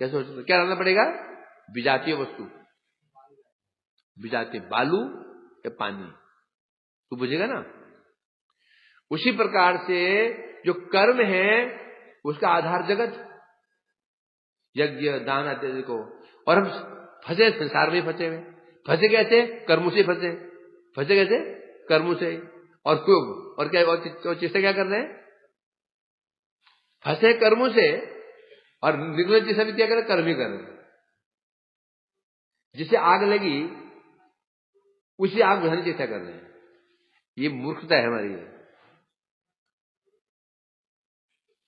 Speaker 1: कैसे? क्या डालना पड़ेगा? विजातीय वस्तु, विजातीय बालू या पानी, तो बुझेगा ना। उसी प्रकार से जो कर्म है उसका आधार जगत, यज्ञ दान आदि को, और हम फंसे संसार में फंसे हुए। फंसे कैसे? कर्मों से फंसे कैसे? कर्मों से। और चेष्टा क्या कर रहे हैं? फंसे कर्मों से, और निकलने की सभी क्या कर रहे? कर्म ही कर रहे हैं। जिसे आग लगी उसी आग बुझाने की चेष्टा कर रहे हैं। ये मूर्खता है हमारी।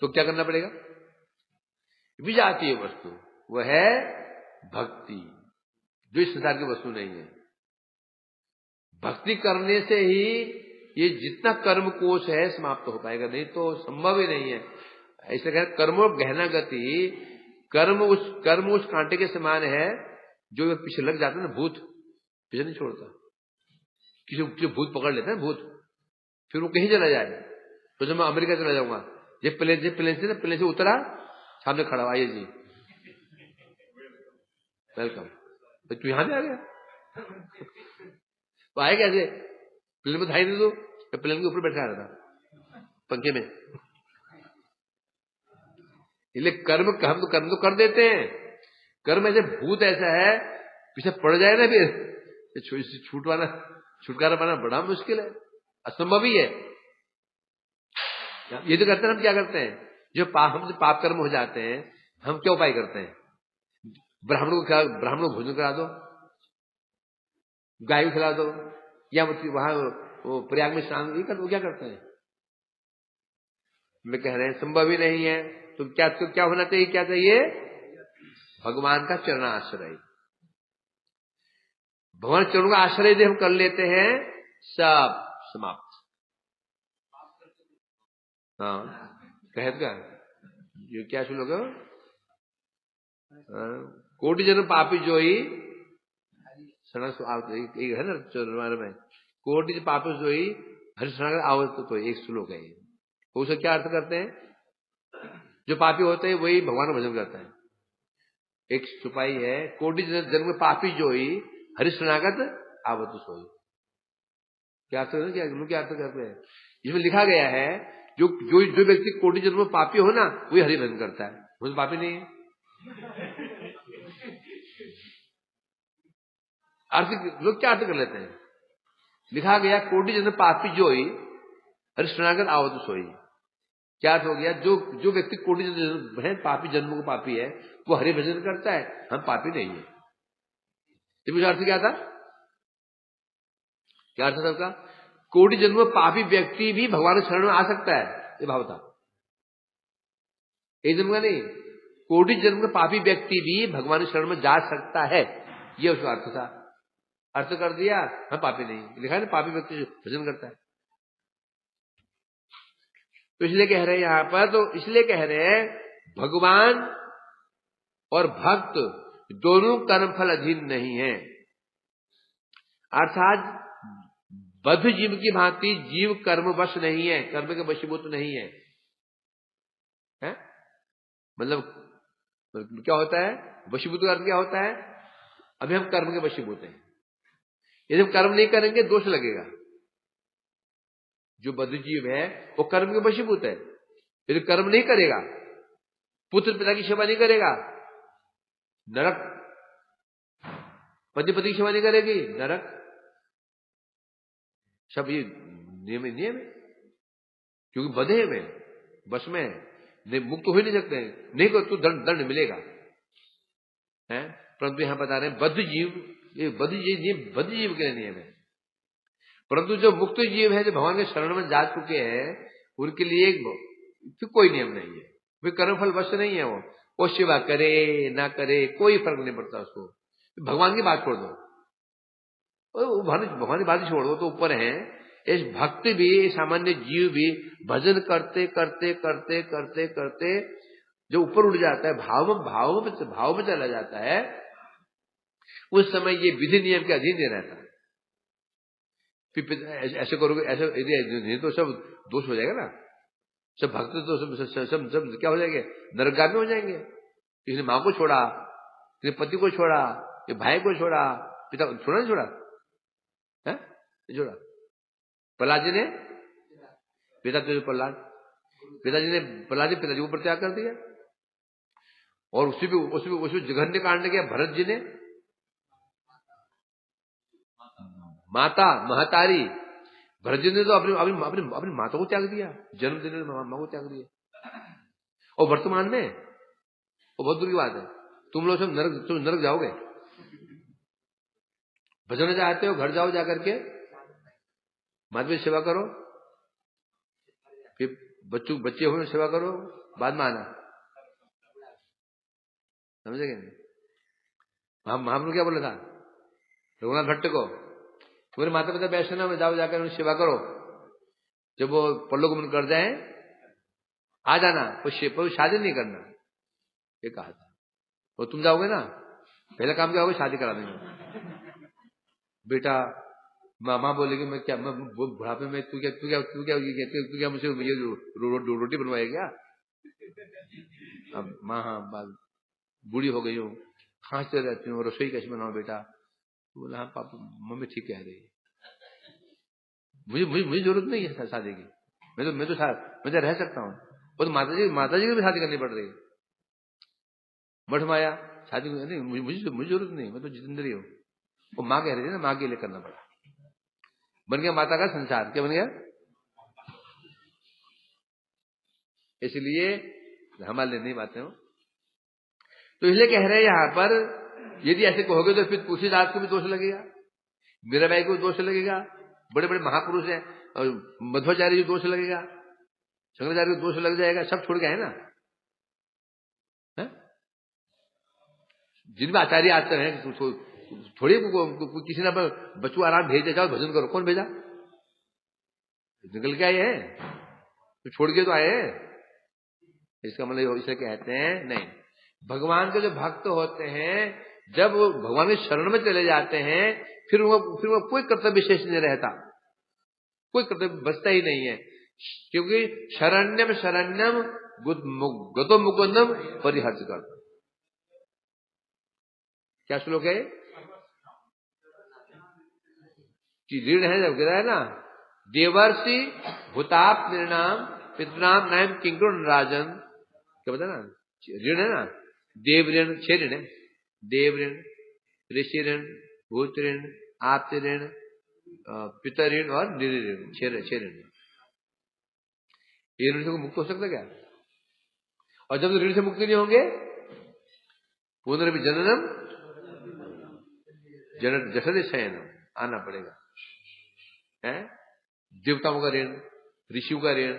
Speaker 1: तो क्या करना पड़ेगा? विजातीय वस्तु, वह है भक्ति, जो इस संसार की वस्तु नहीं है। भक्ति करने से ही ये जितना कर्म कोश है समाप्त हो पाएगा, नहीं तो संभव ही नहीं है। इसलिए कहते कर्मो गहना गति, कर्म उस कांटे के समान है जो पीछे लग जाता है ना, भूत पीछे नहीं छोड़ता। किसी भूत पकड़ लेता है भूत, फिर वो कहीं चला जाए। तो जब मैं अमेरिका चला जाऊंगा, ये प्लेन से उतरा, सामने खड़ा हुआ, आइए जी वेलकम, तो तू यहां भी आ गया, तो आए कैसे? प्लेन में धाई दे दो, प्लेन के ऊपर बैठा रहता पंखे में। इसलिए कर्म तो कर देते हैं। कर्म ऐसे भूत ऐसा है, पीछे पड़ जाए ना, फिर छुटकारा पाना बड़ा मुश्किल है, असंभव ही है। ये तो करते हैं, हम क्या करते हैं? जो हमसे पाप कर्म हो जाते हैं, हम क्या उपाय करते हैं? ब्राह्मणों को भोजन करा दो, गाय को खिला दो, या वहां वो प्रयाग में स्नान क्या करते हैं? मैं कह रहे हैं संभव ही नहीं है। तो क्या होना चाहिए? क्या चाहिए? भगवान का चरणाश्रय। भगवान चरणों का आश्रय यदि हम कर लेते हैं, सब समाप्त। हाँ, क्या ये क्या श्लोक है? कोटि जन्म पापी जोई है ना, चरण में, कोटि पापी जोई हरि शरणागत आवत तो एक श्लोक है। उसे क्या अर्थ करते हैं? जो पापी होते हैं वही भगवान का भजन करता है। एक सिपाही है, कोटि जन्म पापी जोई हरि शरणागत आवत सोई। क्या अर्थ है? क्या अर्थ करते हैं? इसमें लिखा गया है जो जो जो व्यक्ति कोटि जन्म में पापी हो ना वही हरि भजन करता है, वो तो पापी नहीं है। अर्थ लोग क्या अर्थ कर लेते हैं? लिखा गया कोटि जन्म पापी जोई हरि शरणागत आवत सोई। क्या अर्थ हो गया? जो व्यक्ति कोटि जन्म है, पापी जन्म को पापी है, वो हरि भजन करता है, हम पापी नहीं है। तो अर्थ क्या था? क्या अर्थ था उसका? कोटि जन्म में पापी व्यक्ति भी भगवान के शरण में आ सकता है, ये भाव था। एक जन्म का नहीं, कोटि जन्म का पापी व्यक्ति भी भगवान के शरण में जा सकता है, ये उसका अर्थ था। अर्थ कर दिया, हम पापी नहीं। लिखा है ना, पापी व्यक्ति भजन करता है। तो इसलिए कह रहे हैं यहां पर, तो इसलिए कह रहे हैं भगवान और भक्त दोनों कर्मफल अधीन नहीं है। अर्थात बद्ध जीव की भांति जीव कर्मवश नहीं है, कर्म के वशीभूत नहीं है, है? मतलब क्या होता है वशीभूत का अर्थ? क्या होता है? अभी हम कर्म के वशीभूत हैं, यदि हम कर्म नहीं करेंगे दोष लगेगा। जो बद्ध जीव है वो कर्म के वशीभूत है, यदि कर्म नहीं करेगा, पुत्र पिता की सेवा नहीं करेगा, नरक। पति पति की सेवा नहीं करेगी, नरक। सब ये नियम है, क्योंकि बधे में बस में नहीं, मुक्त हो ही नहीं सकते हैं। नहीं को तो दंड मिलेगा, है? परंतु यहां बता रहे हैं बद्ध जीव, ये बद्ध जीव के लिए नियम है। परंतु जो मुक्त जीव है, जो भगवान के शरण में जा चुके हैं, उनके लिए फिर कोई नियम नहीं है, वे कर्मफल वश नहीं है। वो सेवा करे ना करे कोई फर्क नहीं पड़ता उसको। भगवान की बात छोड़ दो, भगवान की बात छोड़ दो, तो ऊपर है। इस भक्त भी, सामान्य जीव भी भजन करते करते करते करते करते जो ऊपर उठ जाता है, भाव में चला जाता है, उस समय ये विधि नियम के अधीन नहीं रहता। फिर ऐसे करोगे, ऐसे नहीं तो सब दोष हो जाएगा ना। सब भक्त तो सब क्या हो जाएंगे? नरकगामी हो जाएंगे। किसी ने मां को छोड़ा, किसी पति को छोड़ा, भाई को छोड़ा, पिता को छोड़ा, नहीं छोड़ा है? छोड़ा। प्रहलाद जी ने पिताजी को परित्याग कर दिया, और उसी जघन्य कांड किया भरत जी ने। माता महतारी, भरत जी ने तो अपनी माता को त्याग दिया, जन्म देने मां को त्याग दिया। और वर्तमान में वो बहुत दूर की बात है, तुम लोग सब नरक जाओगे। भजन चाहते हो, घर जाओ, जाकर के माता की सेवा करो, फिर बच्चे हो सेवा करो, बाद में आना। समझे क्या? महाप्रभु क्या बोला था रघुनाथ भट्ट को? तुम्हारे माता पिता वैष्णव में जाओ, जाकर उन्हें सेवा करो, जब वो परलोकगमन कर जाए आ जाना, पर शादी नहीं करना, ये कहा था। और तुम जाओगे ना, पहला काम क्या होगा? शादी करा देंगे। बेटा मामा बोलेगी मैं क्या, मैं बुढ़ापे में तू क्या मुझे ये रोटी बनवाएगा? अब माँ हाँ बूढ़ी हो गई हूँ, खांसते रहती हूँ, रसोई कैसे बनाओ बेटा? बोला हाँ पापा मम्मी ठीक कह रही है, मुझे जरूरत नहीं है शादी की, मैं तो रह सकता हूँ। वो तो माता जी की भी शादी करनी पड़ रही है। मठ माया शादी नहीं, मुझे जरूरत नहीं, मैं तो जितेंद्री हूँ। वो माँ कह रही थी ना, माँ के लिए करना पड़ा। बन गया माता का संसार। क्या बन गया? इसलिए हमारे लिए नहीं बातें हो। तो इसलिए कह रहे हैं यहां पर, यदि ऐसे कहोगे तो फिर तुलसीदास को भी दोष लगेगा, मीराबाई को दोष लगेगा, बड़े बड़े महापुरुष हैं, और मध्वाचार्य को दोष लगेगा, शंकराचार्य को दोष लग जाएगा। सब छोड़ गए ना, जिनमें आचार्य आते हैं, थोड़ी किसी ने बच्चों आराम भेज दे, जाओ भजन करो। कौन भेजा? निकल के आए हैं, तो छोड़ के तो आए हैं। इसका मतलब इसे कहते हैं नहीं, भगवान के जो भक्त होते हैं, जब वो भगवान के शरण में चले जाते हैं, फिर वो कोई कर्तव्य विशेष नहीं रहता। कोई कर्तव्य बचता ही नहीं है, क्योंकि शरण्यम शरण्यम गतो मुकुंदम परिहर्ष करता। क्या श्लोक है कि ऋण है, जब गिरा है ना, देवर्षि भूताप निर्णाम पितृनाम नाम किंकुर राजन, क्या बता ना, ऋण है ना, देव ऋण 6 ऋण है, देव ऋण, ऋषि ऋण, भूत ऋण, आप्त ऋण, पितर ऋण और निधि ऋण, 6 ऋण। ये ऋण से मुक्त हो सकता क्या? और जब ऋण से मुक्त नहीं होंगे, पुनर्भी जननम जठर शयनम, आना पड़ेगा। है देवताओं का ऋण, ऋषियों का ऋण,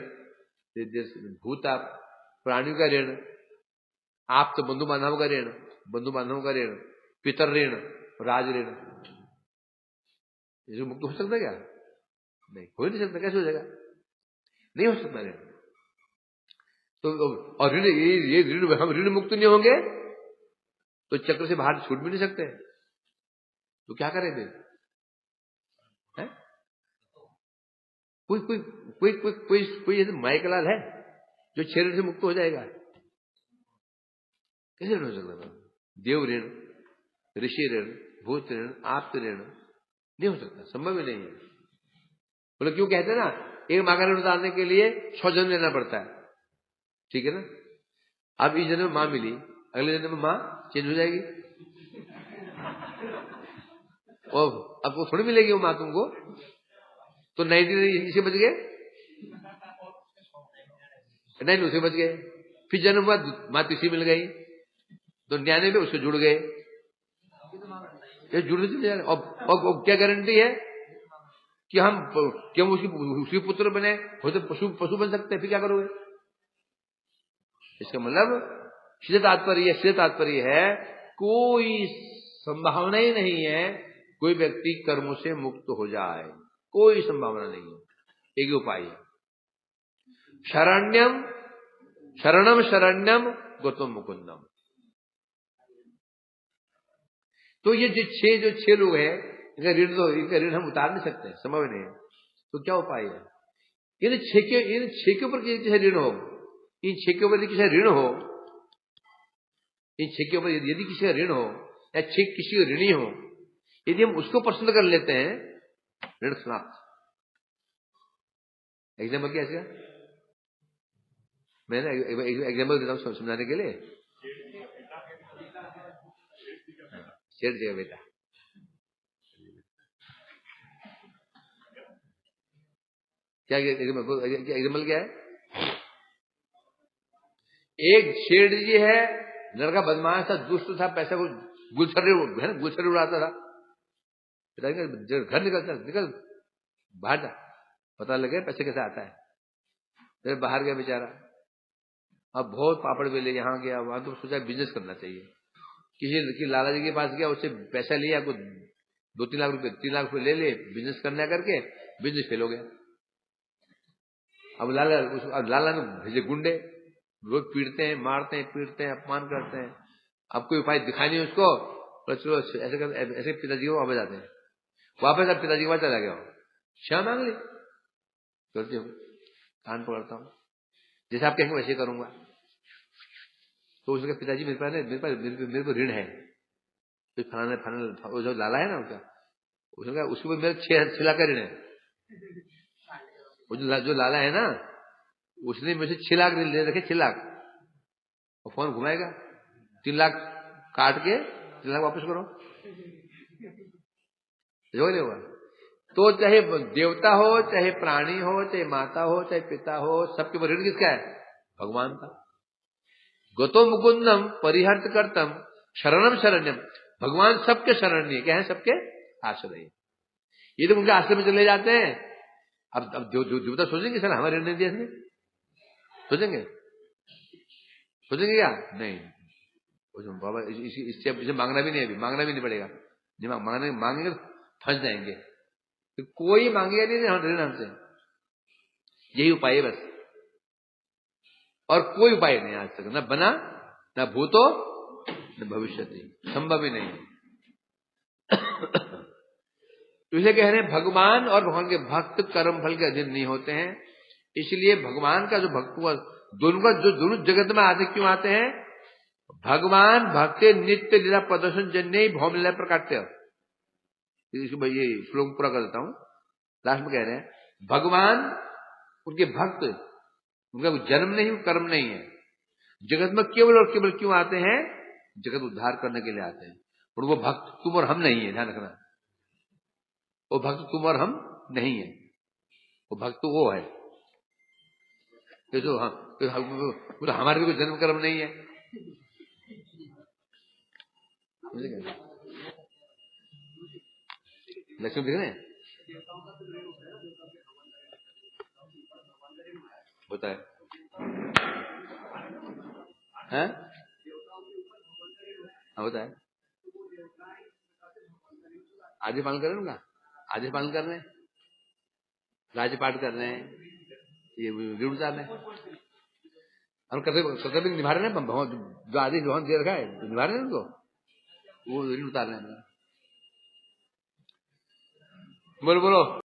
Speaker 1: भूताप प्राणियों का ऋण, आप तो बंधु बांधवों का ऋण, पितर ऋण, राज ऋण। इसमें मुक्त हो सकता क्या? नहीं, हो ही नहीं सकता। कैसे हो जाएगा? नहीं हो सकता ऋण। तो और ऋण, ये ऋण, हम ऋण मुक्त नहीं होंगे तो चक्र से बाहर छूट भी नहीं सकते। तो क्या करें फिर? कोई कोई कोई कोई कोई कोई ऐसे माइकलाल है जो 6 ऋण से मुक्त हो जाएगा? कैसे ऋण हो सकता? देव ऋण, ऋषि ऋण, भूत ऋण, आप्त ऋण नहीं हो सकता, संभव ही नहीं है। बोले क्यों कहते हैं ना, एक माँ का ऋण उतारने के लिए 100 जन्म लेना पड़ता है, ठीक है ना। अब इस जन्म में माँ मिली, अगले जन्म में माँ चेंज हो जाएगी, और अब वो थोड़ी मिलेगी वो माँ तुमको। तो 99 इसे बच गए, 9 उसे बच गए, फिर जन्म हुआ माँ तीसरी मिल गई, तो 99 में उससे जुड़ गए, ये जुड़ने चले जा रहे। और क्या गारंटी है कि हम क्यों उसके पुत्र बने हो? तो पशु बन सकते हैं, फिर क्या करोगे? इसका मतलब सीधे तात्पर्य है कोई संभावना ही नहीं है कोई व्यक्ति कर्मों से मुक्त हो जाए, कोई संभावना नहीं है। एक ही उपाय है, शरणम शरण्यम गौतम मुकुंदम। तो ये जो छह लोग हैं, इनका ऋण हम उतार नहीं सकते, संभव नहीं है। तो क्या उपाय है? इन छह के ऊपर किसी ऋण हो, इन छह के ऊपर किसी ऋण हो, इन छह के ऊपर यदि किसी का ऋण हो या छह किसी का ऋणी हो, यदि हम उसको पसंद कर लेते हैं, ऋण समाप्त। एग्जाम्पल क्या इसका? मैंने एग्जाम्पल देता हूं समझाने के लिए। सेठ जी का बेटा, क्या एग्जाम्पल क्या है? एक सेठ जी है, लड़का बदमाश था, दुष्ट था, पैसा को गुलछर्रे उड़ाता था। घर निकल बाहर जा, पता लगे पैसे कैसे आता है। फिर बाहर गया बेचारा, अब बहुत पापड़ बेले, यहाँ गया वहां, तो सोचा बिजनेस करना चाहिए। किसी लाला जी के पास गया, उससे पैसा लिया, कुछ 2-3 लाख रुपए 3 लाख रुपए ले ले, बिजनेस करने करके बिजनेस फेल हो गया। अब लाला ने भेजे गुंडे, रोज पीटते हैं, मारते हैं, पीटते हैं, अपमान करते हैं। अब कोई उपाय दिखाई नहीं उसको, चलो ऐसे पिताजी को वापस आते हैं, वापस अब पिताजी के पास चला गया, क्षमा मांग ली, करते हो कान पकड़ता हूं, जैसे आप कहेंगे वैसे करूंगा। तो उसके पिताजी मेरे को ऋण है, तो फलाना जो लाला है ना उसका उसके ऊपर मेरे 6 लाख का ऋण है। वो जो लाला है ना, उसने मुझे 6 लाख दे रखे, 6 लाख, और फोन घुमाएगा, 3 लाख काट के 3 लाख वापस करो, जो नहीं होगा। तो चाहे देवता हो, चाहे प्राणी हो, चाहे माता हो, चाहे पिता हो, सबके ऊपर ऋण किसका है? भगवान का। गौतम मुकुंदम परिहर्त करतम शरणम शरण्यम, भगवान सबके शरण्य, क्या है? सबके आश्रय। ये तो उनके आश्रय में चले जाते हैं। अब देवता सोचेंगे सर हमारे ऋण नहीं दिया, सोचेंगे क्या? नहीं, बाबा इसे मांगना भी नहीं, अभी मांगना भी नहीं पड़ेगा, मांगेंगे तो फंस जाएंगे, तो कोई मांगेगा नहीं ऋण हमसे। यही उपाय है बस, और कोई उपाय नहीं आज तक, न बना, न भूतो न भविष्यति, संभव ही नहीं। तो इसे कह रहे हैं भगवान और भगवान के भक्त कर्म फल के अधीन नहीं होते हैं। इसलिए भगवान का जो भक्त हुआ, दोनों का जो दोनों जगत में आते क्यों आते हैं? भगवान भक्ति नित्य लीला प्रदर्शन जन्य भौम लीला प्रकाट्य। ये श्लोक पूरा कर देता हूं। लास्ट में कह रहे हैं भगवान उनके भक्त, उनका कोई जन्म नहीं, कर्म नहीं है। जगत में केवल और केवल क्यों आते हैं? जगत उद्धार करने के लिए आते हैं। और वो भक्त तुम और हम नहीं है, ध्यान रखना। वो भक्त तुम और हम नहीं है, वो भक्त तो वो है जो हमारे भी कोई जन्म कर्म नहीं है। लक्ष्मी देख रहे हैं, होता है हैं? होता है। आदेश पालन कर रहे हैं उनका, आदेश पालन कर रहे हैं, राज्य पाठ कर रहे हैं, ये ऋण उतार रहे हैं, हम कर्तव्य निभा रहे हैं। जो आदेश भगवान दे रखा है निभा रहे हैं उनको, वो ऋण उतार रहे हैं। बोलो बोलो।